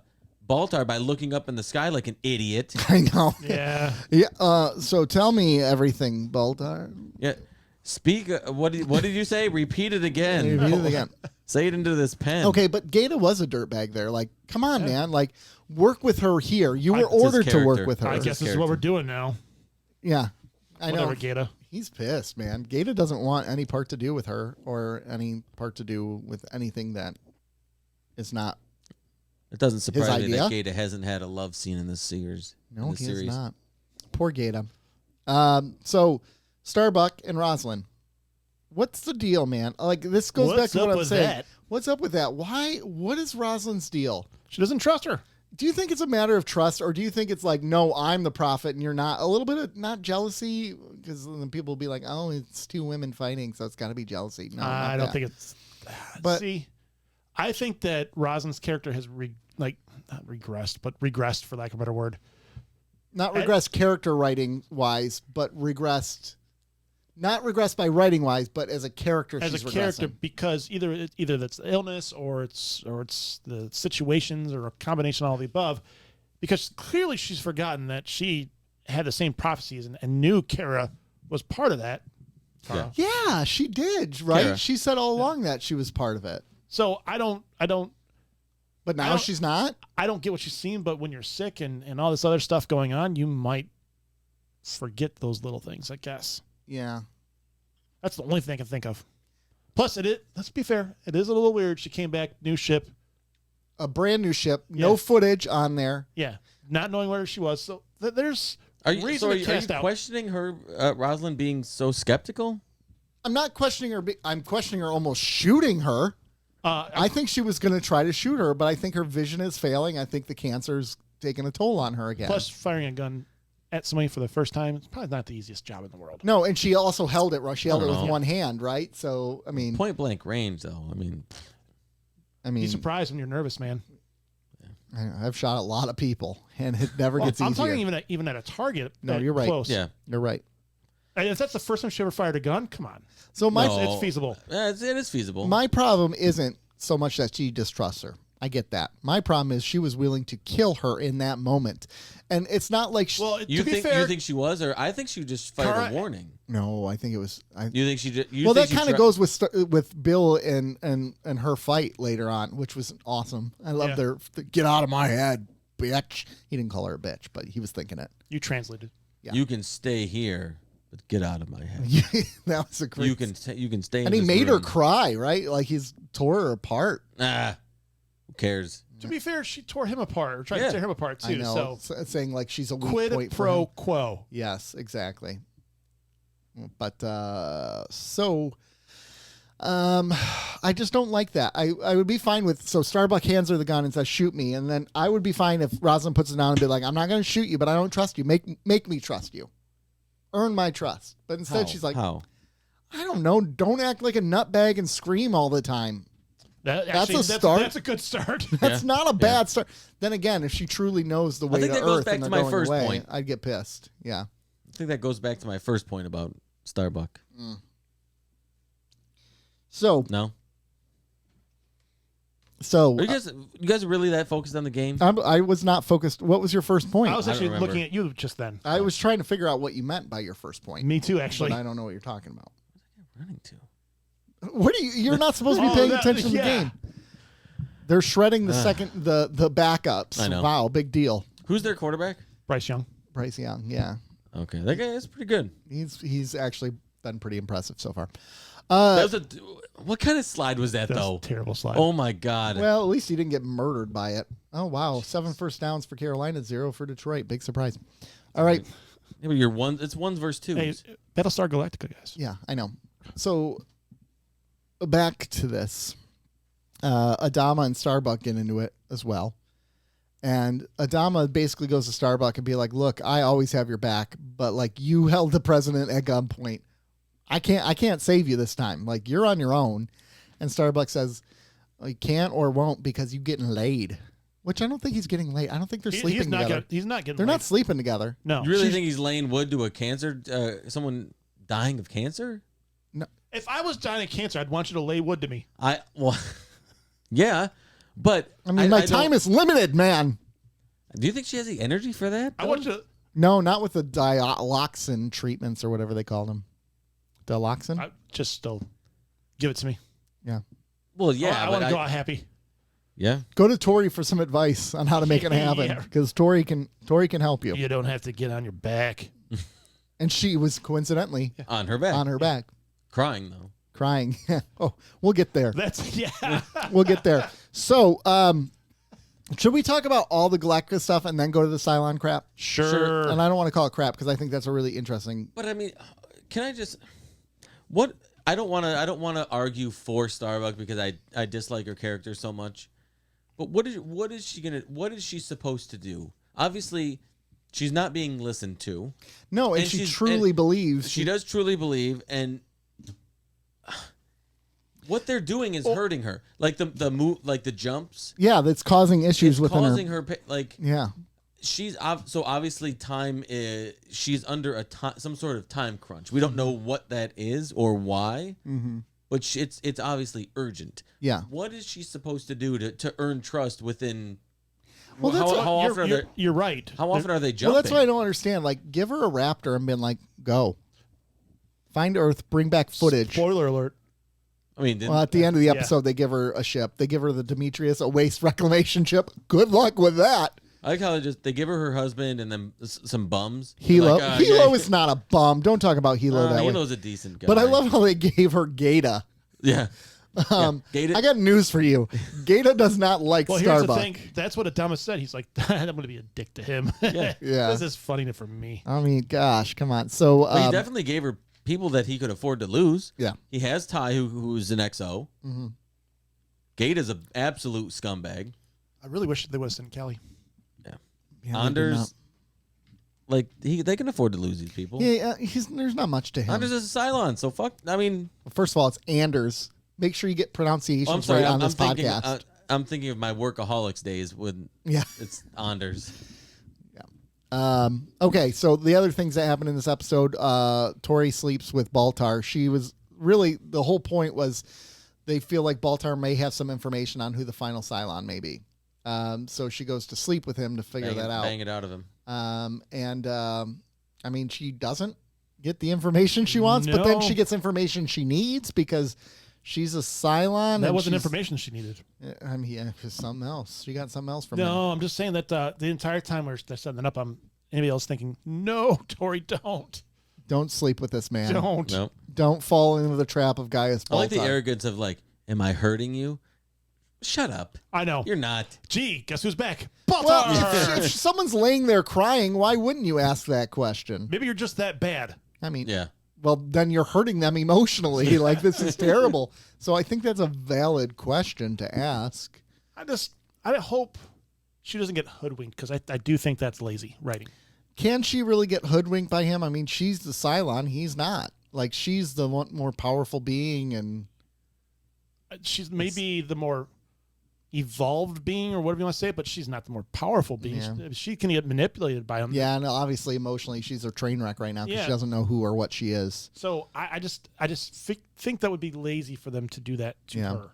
Baltar by looking up in the sky like an idiot. I know. Yeah. Yeah. So tell me everything, Baltar. Yeah. Speak. What did you say? Repeat it again. Repeat it again. Say it into this pen. Okay, but Gata was a dirtbag there. Like, come on, man. Like, work with her here. You were It's his ordered to work character. with her. I guess this is what we're doing now. Yeah. I know. Whatever, Gata. He's pissed, man. Gata doesn't want any part to do with her or any part to do with anything that is not. It doesn't surprise me idea? that Gata hasn't had a love scene in this series. No, he series. is not. Poor Gata. So, Starbuck and Rosalind. What's the deal, man? Like, this goes back What's to what up I'm with saying. that? What's up with that? Why? What is Rosalind's deal? She doesn't trust her. Do you think it's a matter of trust, or do you think it's like, no, I'm the prophet and you're not? A little bit of not jealousy, because then people will be like, oh, it's two women fighting, so it's got to be jealousy. No, I don't think it's. But- See, I think that Rosalind's character has not regressed, for lack of a better word. not regressed character writing wise, but regressed. Not regressed by writing wise, but as a character, As she's a character, regressing. because either that's illness or it's the situations or a combination of all the above, because clearly she's forgotten that she had the same prophecies and knew Kara was part of that. Yeah. Yeah, she did, right? Kara. She said all along that she was part of it, So I don't but now she's not. I don't get what she's seen, but when you're sick and all this other stuff going on, you might forget those little things, I guess. Yeah. That's the only thing I can think of. Plus, let's be fair, it is a little weird. She came back, new ship. A brand new ship, no Yeah. footage on there. Yeah. Not knowing where she was. So there's Are you, reason so are to you, cast out. questioning her, Rosalind, being so skeptical? I'm not questioning her. I'm questioning her almost shooting her. I think she was going to try to shoot her, but I think her vision is failing. I think the cancer's taking a toll on her again. Plus, firing a gun at somebody for the first time, it's probably not the easiest job in the world. No, and she also held it. She held it I with don't know. one hand, right? So, I mean, Point blank range, though. I mean, Be surprised when you're nervous, man. I've shot a lot of people, and it never gets I'm easier. talking even at a target. No, at you're right. Close. yeah. You're right. And if that's the first time she ever fired a gun, come on. So my No. It's feasible. Yeah, it is feasible. my problem isn't so much that she distrusts her. I get that. My problem is she was willing to kill her in that moment, and it's not like Well, you to be think fair, you think she was, or I think she just fired Kara- a warning. no. I think it was. You think she just? Well, that kind of goes with Bill and her fight later on, which was awesome. I love Yeah. their "get out of my head, bitch." He didn't call her a bitch, but he was thinking it. you translated. Yeah. You can stay here, but get out of my head. That was a great. You can stay. and in he this made her room. cry, right? Like he's tore her apart. Ah, who cares? To be fair, she tore him apart, or tried Yeah. to tear him apart I too. know, So saying like she's a weak quid point for pro him. quo. Yes, exactly. But I just don't like that. I would be fine with, so Starbuck hands her the gun and says, shoot me. And then I would be fine if Rosalind puts it down and be like, I'm not going to shoot you, but I don't trust you. Make me trust you. Earn my trust. But instead she's like, How? I don't know. Don't act like a nutbag and scream all the time. That's a start. That's a good start. That's not a bad start. Then again, if she truly knows the way think to that goes Earth back and to they're my going first away, point. I'd get pissed. Yeah. I think that goes back to my first point about Starbuck. So, No, so are you guys really that focused on the game? I was not focused. What was your first point? I was I don't actually remember. looking at you just then. I was trying to figure out what you meant by your first point. Me too, actually. But I don't know what you're talking about. Running to. What are you? You're not supposed to be Oh, paying that- attention to the yeah. game. They're shredding the the backups. I know. Wow, big deal. Who's their quarterback? Bryce Young. Bryce Young, yeah, Okay, that guy is pretty good. he's actually been pretty impressive so far. That was what kind of slide was that That's though? a terrible slide. Oh my god! Well, at least he didn't get murdered by it. Oh wow, 7 first downs for Carolina, 0 for Detroit. Big surprise. All right, Yeah, but you're one. It's ones versus twos. Hey, Battlestar Galactica, guys. yeah, I know. So back to this. Adama and Starbuck get into it as well. And Adama basically goes to Starbuck and be like, look, I always have your back, but like you held the president at gunpoint. I can't save you this time. Like you're on your own. And Starbuck says, you can't or won't because you're getting laid. Which I don't think he's getting laid. I don't think they're sleeping together. He's not getting They're laid. not sleeping together. No. You really think he's laying wood to a cancer? Someone dying of cancer? If I was dying of cancer, I'd want you to lay wood to me. Yeah, but I mean, my time don't- is limited, man. Do you think she has the energy for that? I want to. No, not with the dialoxin treatments or whatever they call them. Dialoxin? Just still give it to me. Yeah. Well, yeah. I want to go out happy. Yeah. Go to Tori for some advice on how to make it happen, Yeah. because Tori can help you. You don't have to get on your back. And she was coincidentally On her back. on her back, Crying, though. crying. Oh, we'll get there. That's yeah. We'll get there. So, should we talk about all the Galactica stuff and then go to the Cylon crap? Sure. And I don't want to call it crap because I think that's a really interesting. But I mean, can I just what I don't want to argue for Starbuck because I dislike her character so much. But what is she supposed to do? Obviously, she's not being listened to. No, and she truly believes. She does truly believe, and what they're doing is hurting her. Like the move, like the jumps. Yeah, that's causing issues It's within causing her. her like Yeah. she's so obviously time is she's under some sort of time crunch. We don't know what that is or why, but it's obviously urgent. Yeah. What is she supposed to do to earn trust within? Well, that's how often are they? You're right. How often are they jumping? Well, that's what I don't understand. Like, give her a raptor and been like, go. Find Earth, bring back footage. Spoiler alert. I mean, Well, at the end of the episode, they give her a ship. They give her the Demetrius, a waste reclamation ship. Good luck with that. I like how they give her husband and then some bums. Hilo. Like, Hilo is not a bum. Don't talk about Hilo that way. Hilo's a decent guy. But I love how they gave her Gata. Yeah. Gata. I got news for you. Gata does not like Well, here's the Starbuck. thing. That's what Adama said. He's like, I'm going to be a dick to him. Yeah. Yeah. This is funny for me. I mean, gosh, come on. So, But he definitely gave her people that he could afford to lose. yeah. He has Ty, who's an XO. Mm-hmm. Gata's an absolute scumbag. I really wish they would have sent Kelly. Yeah, they did not. Anders, like they can afford to lose these people. Yeah, there's not much to him. Anders is a Cylon, so fuck. I mean, First of all, it's Anders. Make sure you get pronunciations I'm sorry. right on I'm this thinking. podcast. I'm thinking of my workaholics days when Yeah. it's Anders. Okay, so the other things that happened in this episode, Tori sleeps with Baltar. She was really, the whole point was they feel like Baltar may have some information on who the final Cylon may be. So she goes to sleep with him to figure that out. Bang it out of him. I mean, she doesn't get the information she wants, but then No. she gets information she needs because she's a Cylon. That and wasn't she's- information she needed. I mean, yeah, it's something else. She got something else from him. No, I'm just saying that the entire time they're setting it up, anybody else thinking, no, Tori, don't. Don't sleep with this man. Don't. No. Don't fall into the trap of Gaius Baltar. I like the arrogance of like, am I hurting you? Shut up. I know. You're not. Gee, guess who's back? Well, Baltar! if someone's laying there crying, why wouldn't you ask that question? Maybe you're just that bad. I mean, Yeah. well, then you're hurting them emotionally. Like, this is terrible. So I think that's a valid question to ask. I hope she doesn't get hoodwinked because I do think that's lazy writing. Can she really get hoodwinked by him? I mean, she's the Cylon. He's not. Like, she's the one more powerful being, and She's maybe the more evolved being or whatever you want to say, but she's not the more powerful being. Yeah. She can get manipulated by him. yeah, and obviously emotionally, she's a train wreck right now because Yeah. she doesn't know who or what she is. So I just think that would be lazy for them to do that to Yeah. her.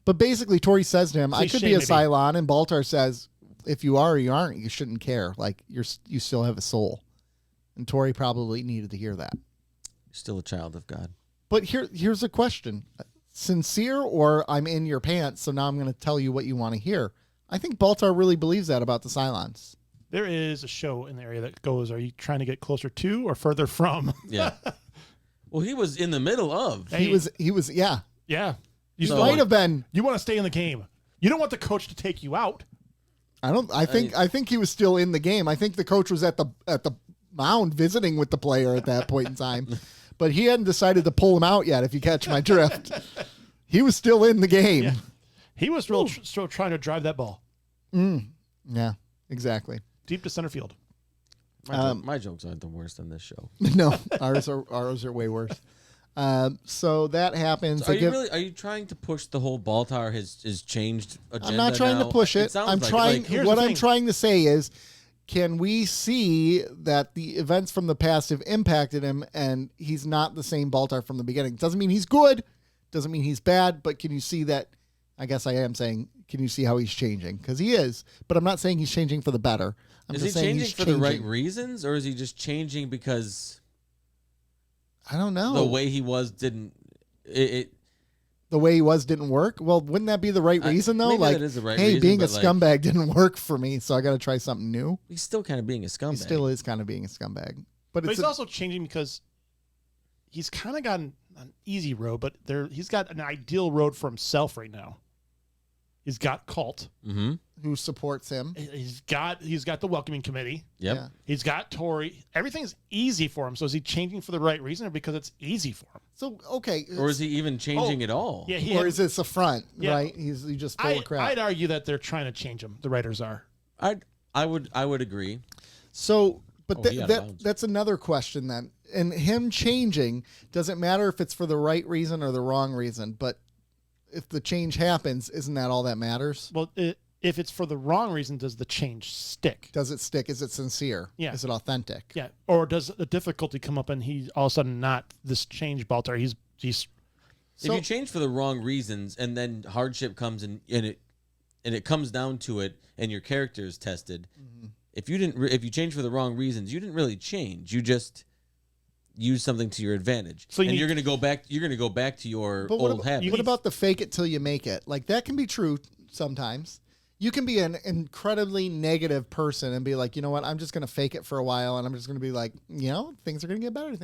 But basically, Tori says to him, "I could be a Cliche, maybe. Cylon," and Baltar says, "If you are or you aren't, you shouldn't care. Like, you still have a soul." And Tori probably needed to hear that. You're still a child of God. But here's a question: sincere or I'm in your pants, so now I'm going to tell you what you want to hear. I think Baltar really believes that about the Cylons. There is a show in the area that goes, are you trying to get closer to or further from? Yeah. Well, he was in the middle of. Hey. He was, yeah. Yeah. He So- might have been. You want to stay in the game. You don't want the coach to take you out. I think he was still in the game. I think the coach was at the mound visiting with the player at that point in time, but he hadn't decided to pull him out yet. If you catch my drift, he was still in the game. Yeah. He was still trying to drive that ball Yeah, exactly. deep to center field. My jokes aren't the worst on this show. No, ours are way worse. So that happens. So are you trying to push the whole Baltar has changed agenda? I'm not trying now? to push it. sounds I'm like trying. here's What the I'm thing. trying to say is, can we see that the events from the past have impacted him, and he's not the same Baltar from the beginning? Doesn't mean he's good. Doesn't mean he's bad. But can you see that? I guess I am saying, can you see how he's changing? Because he is, but I'm not saying he's changing for the better. I'm Is he just saying changing he's for the right reasons, or is he just changing because I don't know. the way he was didn't it The way he was didn't work? Well, wouldn't that be the right reason, though? maybe Like, that is the right hey, reason, being a but, like, scumbag didn't work for me, so I got to try something new. he's still kind of being a scumbag. He still is kind of being a scumbag. But But it's he's also changing because he's kind of got an easy road, but he's got an ideal road for himself right now. He's got Cult. Mm-hmm. who supports him. He's got the welcoming committee. Yep. Yeah. He's got Tory. Everything's easy for him. So is he changing for the right reason or because it's easy for him? So, okay. Or is he even changing at all? Yeah, Or is this a front, Yeah. right? He's just full of crap. I'd argue that they're trying to change him. The writers are. I would agree. So, but Oh, he out of bounds. that's another question then. And him changing, doesn't matter if it's for the right reason or the wrong reason, but if the change happens, isn't that all that matters? Well, if it's for the wrong reason, does the change stick? Does it stick? Is it sincere? Yeah. Is it authentic? Yeah. Or does the difficulty come up and he's all of a sudden not this change Baltar? He's If you change for the wrong reasons and then hardship comes and it comes down to it and your character is tested, if you change for the wrong reasons, you didn't really change. You just use something to your advantage. So you're going to go back. You're going to go back to your But old habits. what about the fake it till you make it? Like that can be true sometimes. You can be an incredibly negative person and be like, you know what? I'm just going to fake it for a while, and I'm just going to be like, things are going to get better.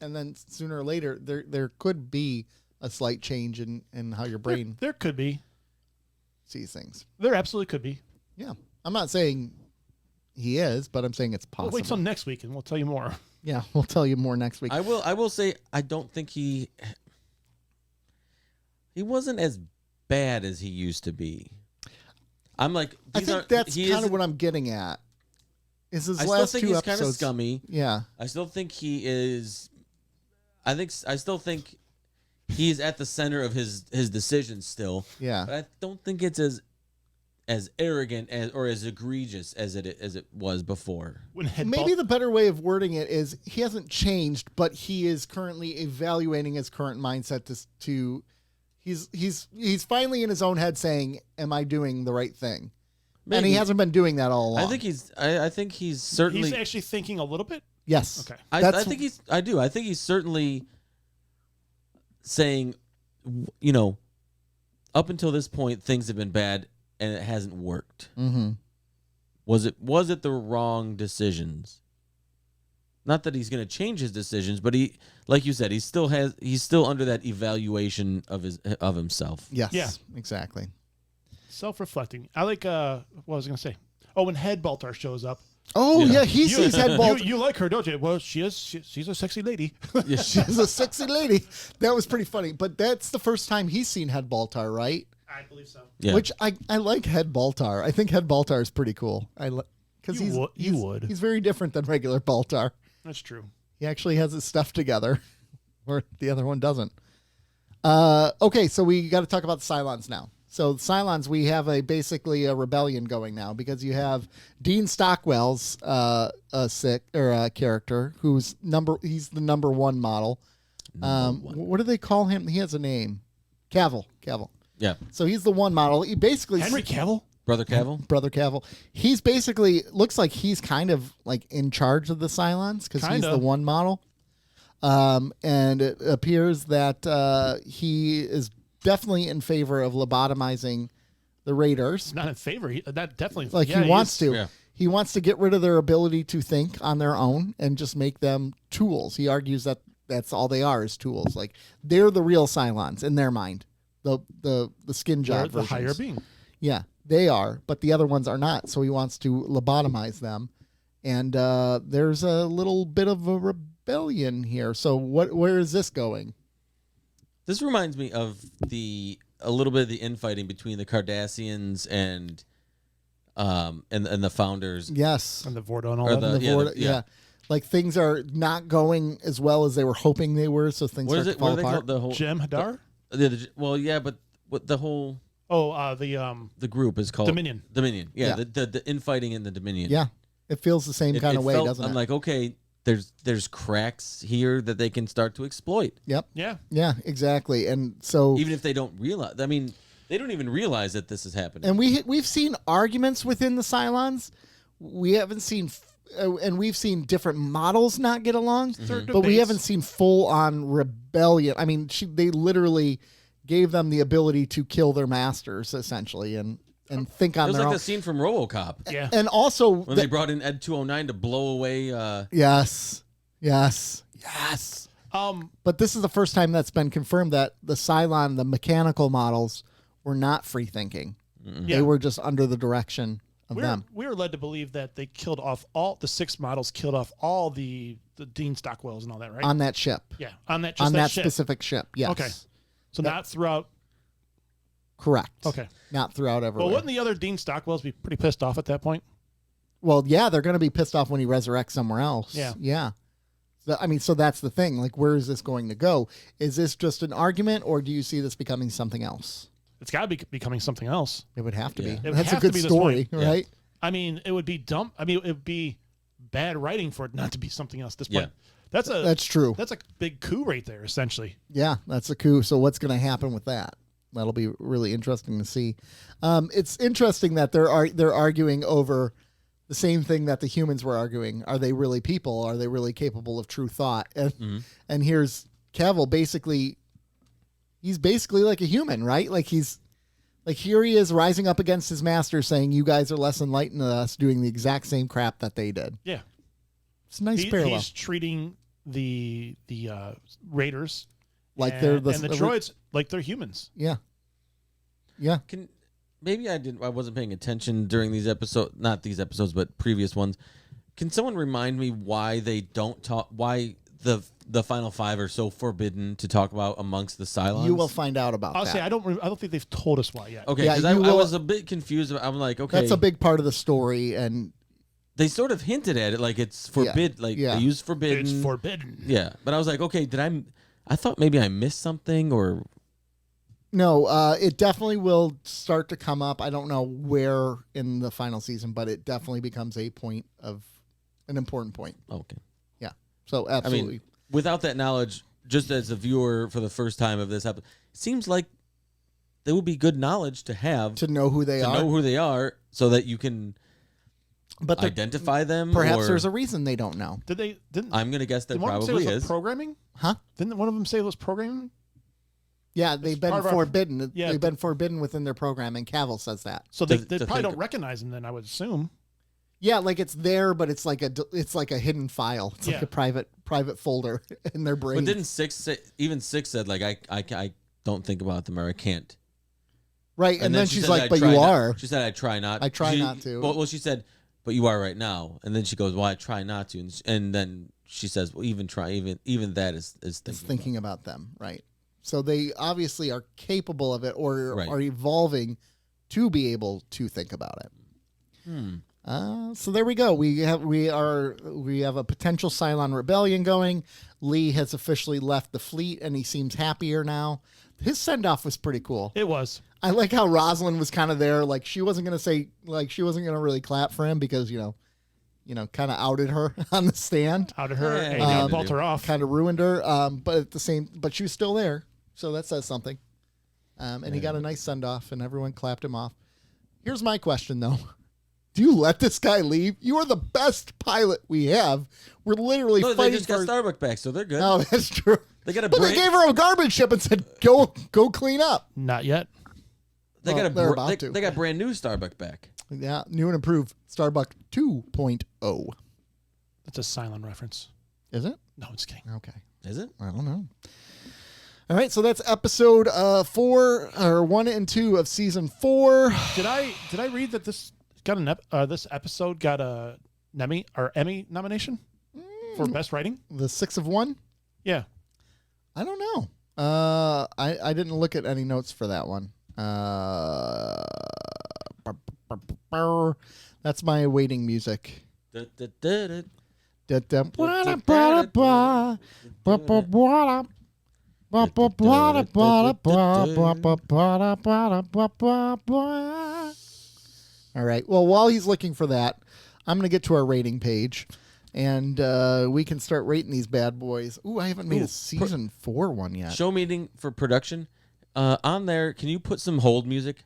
And then sooner or later, there could be a slight change in how your brain there could be. sees things. There absolutely could be. Yeah, I'm not saying he is, but I'm saying it's We'll possible. wait till next week and we'll tell you more. Yeah, we'll tell you more next week. I will say I don't think he wasn't as bad as he used to be. I'm like, I think that's kind of what I'm getting at. Is his I last still think two he's episodes kind of scummy. Yeah, I still think he is. I still think he's at the center of his decisions still. yeah. But I don't think it's as arrogant or as egregious as it was before. Maybe the better way of wording it is he hasn't changed, but he is currently evaluating his current mindset to he's finally in his own head saying, "Am I doing the right thing?" Maybe. And he hasn't been doing that all along. I think he's certainly. He's actually thinking a little bit. yes. Okay. I think he's certainly saying, up until this point, things have been bad and it hasn't worked. Mm-hmm. Was it the wrong decisions? Not that he's going to change his decisions, but he, like you said, he's still under that evaluation of himself. Yes. Yeah. Exactly. Self-reflecting. I like what was I going to say? Oh, when Head Baltar shows up. Oh Yeah. yeah, he sees head ball. You like her, don't you? Well, she's a sexy lady. Yeah. She's a sexy lady. That was pretty funny. But that's the first time he's seen Head Baltar, right? I believe so. Yeah. Which I like Head Baltar. I think Head Baltar is pretty cool. Because You would. He's very different than regular Baltar. That's true. He actually has his stuff together, where the other one doesn't. Okay, so we got to talk about the Cylons now. So Cylons, we have basically a rebellion going now because you have Dean Stockwell's character who's he's the number one model. What do they call him? He has a name, Cavill. Yeah. So he's the one model. He basically Henry Cavill? Brother Cavill? Brother Cavill. He's basically looks like he's kind of like in charge of the Cylons because he's Kinda. the one model. And it appears that he is definitely in favor of lobotomizing the Raiders. Not in favor. That definitely. Like yeah, he wants to. Yeah. He wants to get rid of their ability to think on their own and just make them tools. He argues that that's all they are is tools. Like they're the real Cylons in their mind. The skin job the versions. higher being. Yeah, they are, but the other ones are not. So he wants to lobotomize them, and there's a little bit of a rebellion here. So where is this going? This reminds me of a little bit of the infighting between the Cardassians and the founders. Yes, And the Vordo and all Or that. yeah. Like things are not going as well as they were hoping they were. So things What start is to it? What fall are they apart. called? The whole Jem Hadar? well, yeah, but what the whole The group is called Dominion. Dominion. Yeah, Yeah. the infighting in the Dominion. Yeah, it feels the same It- kind it of way, felt- doesn't I'm it? like, okay, there's cracks here that they can start to exploit, Yep. Yeah. Yeah, exactly. And so even if they don't realize. I mean, They don't even realize that this is happening. And we've seen arguments within the Cylons. We haven't seen, and we've seen different models not get along, but we haven't seen full on rebellion. I mean, they literally gave them the ability to kill their masters essentially, and think on it was their like own. the scene from RoboCop. Yeah. And also, When they brought in Ed 209 to blow away. yes. But this is the first time that's been confirmed that the Cylon, the mechanical models, were not free thinking. Yeah. They were just under the direction of them. We were led to believe that they killed off the 6 models, killed off all the Dean Stockwells and all that, right? On that ship. Yeah, on that ship. Specific ship. Yes. Okay. So not throughout. Correct. Okay. Not throughout everywhere. Well, wouldn't the other Dean Stockwells be pretty pissed off at that point? Well, yeah, they're going to be pissed off when he resurrects somewhere else. Yeah. Yeah. So that's the thing. Like, where is this going to go? Is this just an argument, or do you see this becoming something else? It's got to be becoming something else. It would have to Yeah. be. It would That's a have to good be this story, point. Yeah. right? I mean, it would be dumb. I mean, it would be bad writing for it not to be something else at this point. Yeah. That's true. That's a big coup right there, essentially. Yeah, that's a coup. So what's going to happen with that? That'll be really interesting to see. It's interesting that they're arguing over the same thing that the humans were arguing. Are they really people? Are they really capable of true thought? And here's Cavill he's basically like a human, right? Like here he is rising up against his master saying, you guys are less enlightened than us, doing the exact same crap that they did. Yeah. It's a nice parallel. He's treating the Raiders Like they're the droids like they're humans. Yeah. Yeah. Maybe I wasn't paying attention during these episodes, not these episodes, but previous ones. Can someone remind me why they don't talk? Why the final 5 are so forbidden to talk about amongst the Cylons? You will find out about I'll that. say I don't think they've told us why yet. Okay, Yeah, because you I will- was a bit confused. I'm like, okay, That's a big part of the story, and they sort of hinted at it, like it's forbid, like Yeah. they use forbidden. It's forbidden. Yeah, but I was like, okay, I thought maybe I missed something, or no, it definitely will start to come up. I don't know where in the final season, but it definitely becomes an important point. okay. Yeah. So I absolutely. mean, without that knowledge, just as a viewer for the first time of this episode, it seems like there would be good knowledge to have to know who they to are. know who they are, so that you can but there- identify them. perhaps or, there's a reason they don't know. Didn't I'm gonna guess there one of them say probably it was is. programming? Huh? Didn't one of them say it was programming? Yeah, they've been part of our- forbidden. Yeah, They've been forbidden within their program, and Cavill says that. So they To probably think- don't recognize them. Then I would assume. Yeah, like it's there, but it's like a hidden file. It's like Yeah. a private folder in their brain. But didn't Six said like I don't think about them, or I can't. Right, and then she she's said, like, "I "But try you not-" are." She said, "I try not." I try not to. Well, she said, "But you are right now." And then she goes, "Well, I try not to." And then she says, "Well, even that is Thinking about them, right? So they obviously are capable of it, or Right. are evolving to be able to think about it. So there we go. We have a potential Cylon rebellion going. Lee has officially left the fleet, and he seems happier now. His send off was pretty cool. It was. I like how Rosalind was kind of there. Like she wasn't gonna really clap for him because kind of outed her on the stand, Out of her, Yeah, and vault her off. kind of ruined her. But she was still there, so that says something. And he got a nice send off, and everyone clapped him off. Here's my question though: do you let this guy leave? You are the best pilot we have. We're literally No, they fighting just got for. Starbuck back, so they're good. Oh, that's true. They got a But they break. gave her a garbage ship and said, "Go clean up." Not yet. They Well, got they're about to. they got brand new Starbuck back. Yeah, new and improved Starbuck 2.0. That's a Cylon reference. Is it? No, I'm just kidding. Okay. Is it? I don't know. All right, so that's episode 1 and 2 of season 4. Did I read that this this episode got a Emmy nomination for best writing? The 6 of 1? Yeah. I don't know. I didn't look at any notes for that one. That's my waiting music. All right. Well, while he's looking for that, I'm going to get to our rating page, and we can start rating these bad boys. Ooh, I haven't made a season 4 one yet. Show meeting for production. On there, can you put some hold music?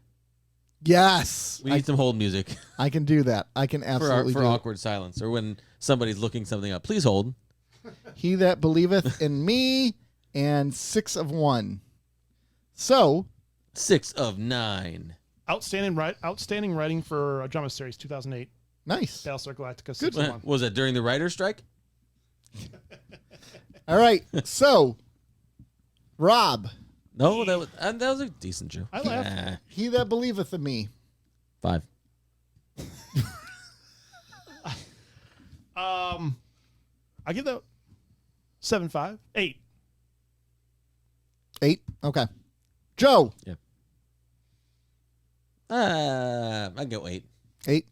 Yes. We need some hold music I can do that. I can absolutely for do it. awkward silence or when somebody's looking something up. Please hold. He that believeth in me, and 6 of 1. So 6 of 9. Outstanding writing for a drama series, 2008. nice. Battlestar Galactica. Good. 6 of 1. Was it during the writer's strike? All right. So, Rob, No, that was a decent show. I laughed. Nah, he that believeth in me. 5. I give that 7.5. 8. 8. Okay. Joe. I go 8. 8.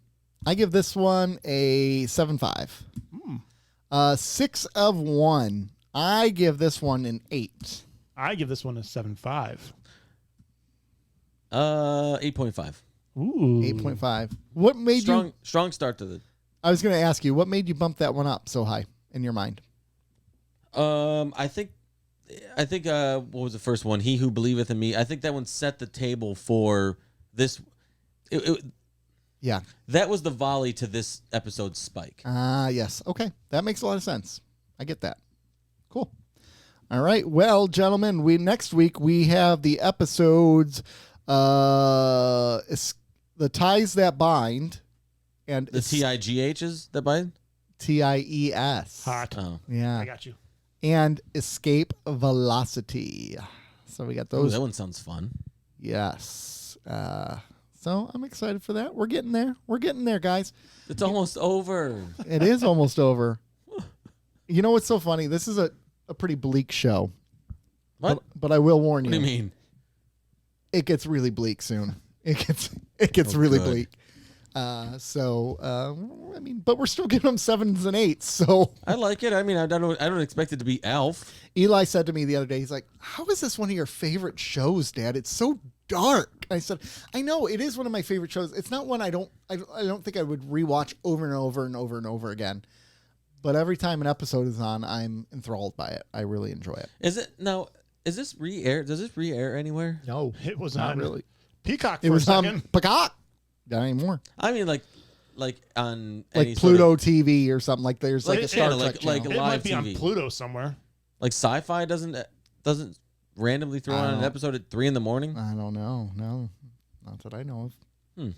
I give this one a 7.5. 6 of 1. I give this one an 8. I give this one a 7.5. 8.5. Ooh. 8.5. What made you? Strong start to the. I was going to ask you, what made you bump that one up so high in your mind? I think what was the first one? He who believeth in me. I think that one set the table for this. Yeah. That was the volley to this episode's spike. Yes. Okay. That makes a lot of sense. I get that. Cool. All right. Well, gentlemen, next week we have the episodes The Ties That Bind and The TIGHs that bind? TIES. Hot. Oh. Yeah. I got you. And Escape Velocity. So we got Ooh, those. that one sounds fun. Yes. So I'm excited for that. We're getting there. We're getting there, guys. It's almost over. It is almost over. You know what's so funny? This is a pretty bleak show. What? But I will warn you. What do you mean? It gets really bleak soon. It gets really good. bleak. I mean, but we're still giving them 7s and 8s. So I like it. I mean, I don't expect it to be Alf. Eli said to me the other day, he's like, "How is this one of your favorite shows, Dad? It's so dark." I said, "I know it is one of my favorite shows. It's not one I don't think I would rewatch over and over and over and over again. But every time an episode is on, I'm enthralled by it. I really enjoy it." Is this re-air? Does this re-air anywhere? No, It was not on really. Peacock for It was a on second. Peacock. Not anymore. I mean, like on Like any Pluto sort TV or something. Like there's like Like a Star channel, Trek like channel. It might live be on TV. Pluto somewhere. like Sci-Fi doesn't randomly throw on an don't- episode at 3 a.m. I don't know. No, not that I know of. Hmm.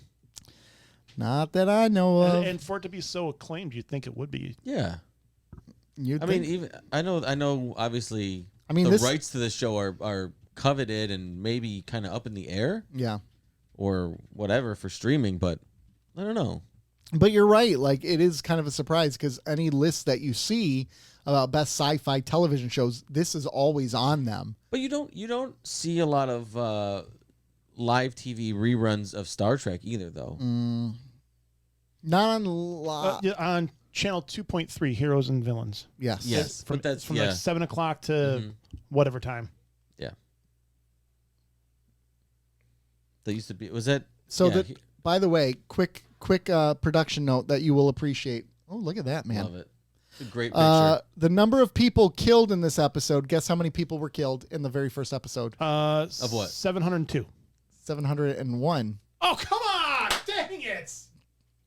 Not that I know of. And for it to be so acclaimed, you'd think it would be. Yeah. You'd I think- mean, even I know. Obviously, I mean, the this- rights to this show are coveted and maybe kind of up in the air yeah. or whatever for streaming, but I don't know. But you're right. Like, it is kind of a surprise because any list that you see about best sci-fi television shows, this is always on them. But you don't see a lot of live TV reruns of Star Trek either, though. Not on lot. Yeah, on channel 2.3, Heroes and Villains. Yes. Yes, From, but that's from yeah, like 7 o'clock to Mhm. whatever time. yeah. That used to be. Was that So yeah, that, by the way, quick production note that you will appreciate. Oh, look at that, man. love it. It's a great picture. The number of people killed in this episode. Guess how many people were killed in the very first episode? Of what? 702. 701. Oh, come on! Dang it!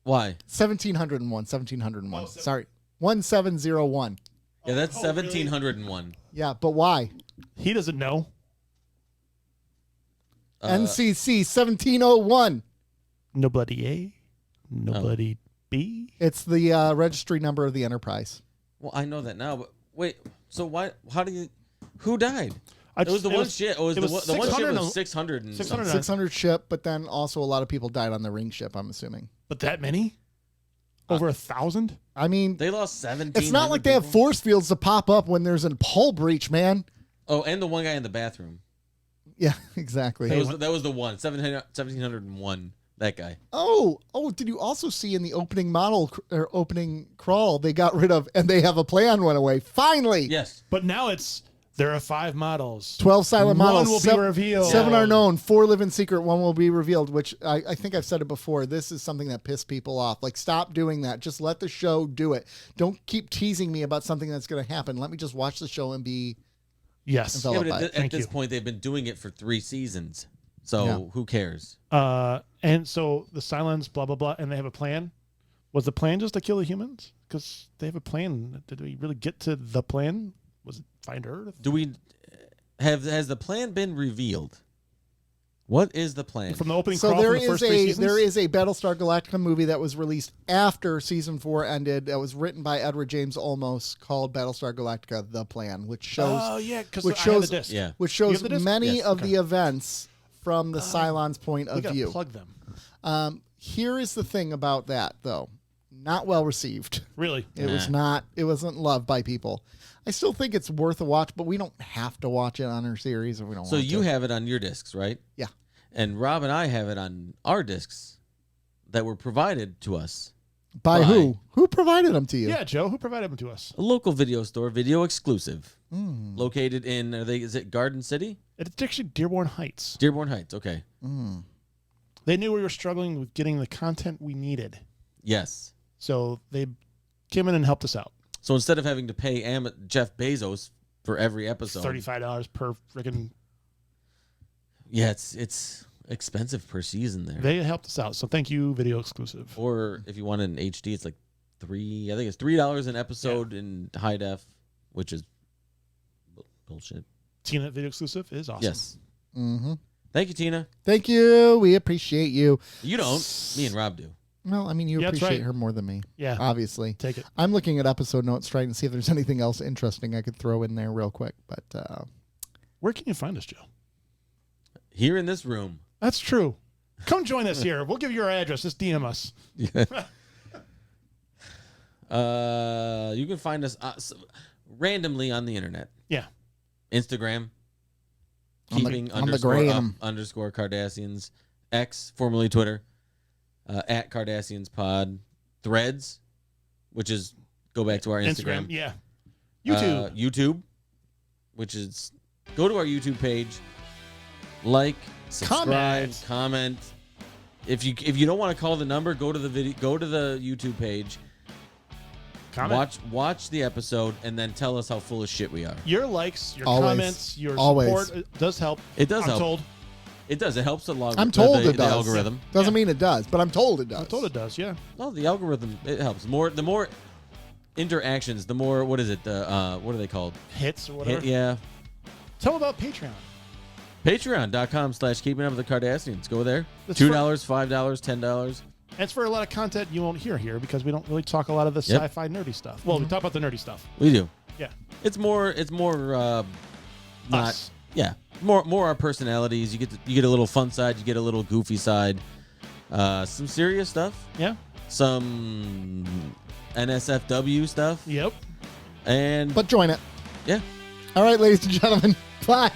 Why? 1701. 1701. Oh, Sorry. 1701. Yeah, that's Oh, really? 1701. Yeah, but why? He doesn't know. NCC 1701. Nobody A, nobody B. It's the registry number of the Enterprise. Well, I know that now, but wait. So why? How do you? Who died? I It was the just- one ship. Oh, it was the one ship 600 was 600 and 600 something. 600 ship, but then also a lot of people died on the ring ship, I'm assuming. But that many? Over 1,000? I mean, They lost 17. it's not like they have force fields to pop up when there's a hull breach, man. Oh, and the one guy in the bathroom. Yeah, exactly. That was the one. 1701. That guy. Oh, did you also see in the opening model or opening crawl they got rid of and they have a plan went away? Finally. Yes. But now there are 5 models. 12 silent One models. will be revealed. 7 are known. 4 live in secret. 1 will be revealed, which I think I've said it before. This is something that pissed people off. Like, stop doing that. Just let the show do it. Don't keep teasing me about something that's going to happen. Let me just watch the show and be Yes. Enveloped but by it. at Thank this you. point, they've been doing it for 3 seasons. So Yeah. who cares? And so the Cylons, blah blah blah, and they have a plan. Was the plan just to kill the humans? Because they have a plan. Did we really get to the plan? Was it find Earth? Do we has the plan been revealed? What is the plan? From the opening So crawl there from the is first 3 seasons? there is a Battlestar Galactica movie that was released after season 4 ended. That was written by Edward James Olmos, called Battlestar Galactica: The Plan, which shows Oh yeah, because which I had shows- the disc. Yeah. which You have shows the disc? many Yes. of Okay. the events from the Cylons' point We of gotta view. plug them. Here is the thing about that, though. Not well received. Really? It was not. It wasn't loved by people. I still think it's worth a watch, but we don't have to watch it on our series if we don't So want you to. have it on your discs, right? Yeah. And Rob and I have it on our discs that were provided to us. By Bye. who? Who provided them to you? Yeah, Joe, who provided them to us? A local video store, video exclusive, Mm. located in is it Garden City? It's actually Dearborn Heights. Dearborn Heights. Okay. They knew we were struggling with getting the content we needed, Yes. so they came in and helped us out. So instead of having to pay Jeff Bezos for every episode, $35 per friggin'. yeah, it's expensive per season there. They helped us out, so thank you, video exclusive. Or if you want it in HD, it's like I think it's $3 an episode in high def, which is bullshit. Tina video exclusive is awesome. Yes. Mm-hmm. Thank you, Tina. Thank you. We appreciate you. You don't. Me and Rob do. Well, I mean, you Yeah, that's appreciate right. her more than me. Yeah. Obviously. Take it. I'm looking at episode notes, trying to see if there's anything else interesting I could throw in there real quick. But Where can you find us, Joe? Here in this room. That's true. Come join us here. We'll give you our address. Just DM us. You can find us randomly on the internet. Yeah. Instagram. On the- Keeping on the underscore up gram. underscore Cardassians. X, formerly Twitter. At Cardassians Pod. Threads, which is go back to our Instagram. Yeah. YouTube. YouTube, which is go to our YouTube page, like, subscribe, comment. If you don't want to call the number, go to the video, go to the YouTube page, Comment. watch the episode, and then tell us how full of shit we are. Your likes, your Always. comments, your Always. support does help. It does I'm help. told. It does. It helps the I'm told the it does. algorithm. Doesn't mean it does, but I'm told it does. I'm told it does. Yeah. No, the algorithm it helps. The more interactions, the more what is it? What are they called? Hits or whatever. Yeah. Tell them about Patreon. Patreon.com/Keeping Up with the Cardassians. Go there. That's $2, $5, $10. And it's for a lot of content you won't hear here because we don't really talk a lot of the Yep. sci-fi nerdy stuff. Well, we talk about the nerdy stuff. We do. Yeah. It's more not Us. yeah. More our personalities. You get a little fun side, you get a little goofy side. Some serious stuff, Yeah. some NSFW stuff, Yep. and But join it. yeah. All right, ladies and gentlemen. Bye.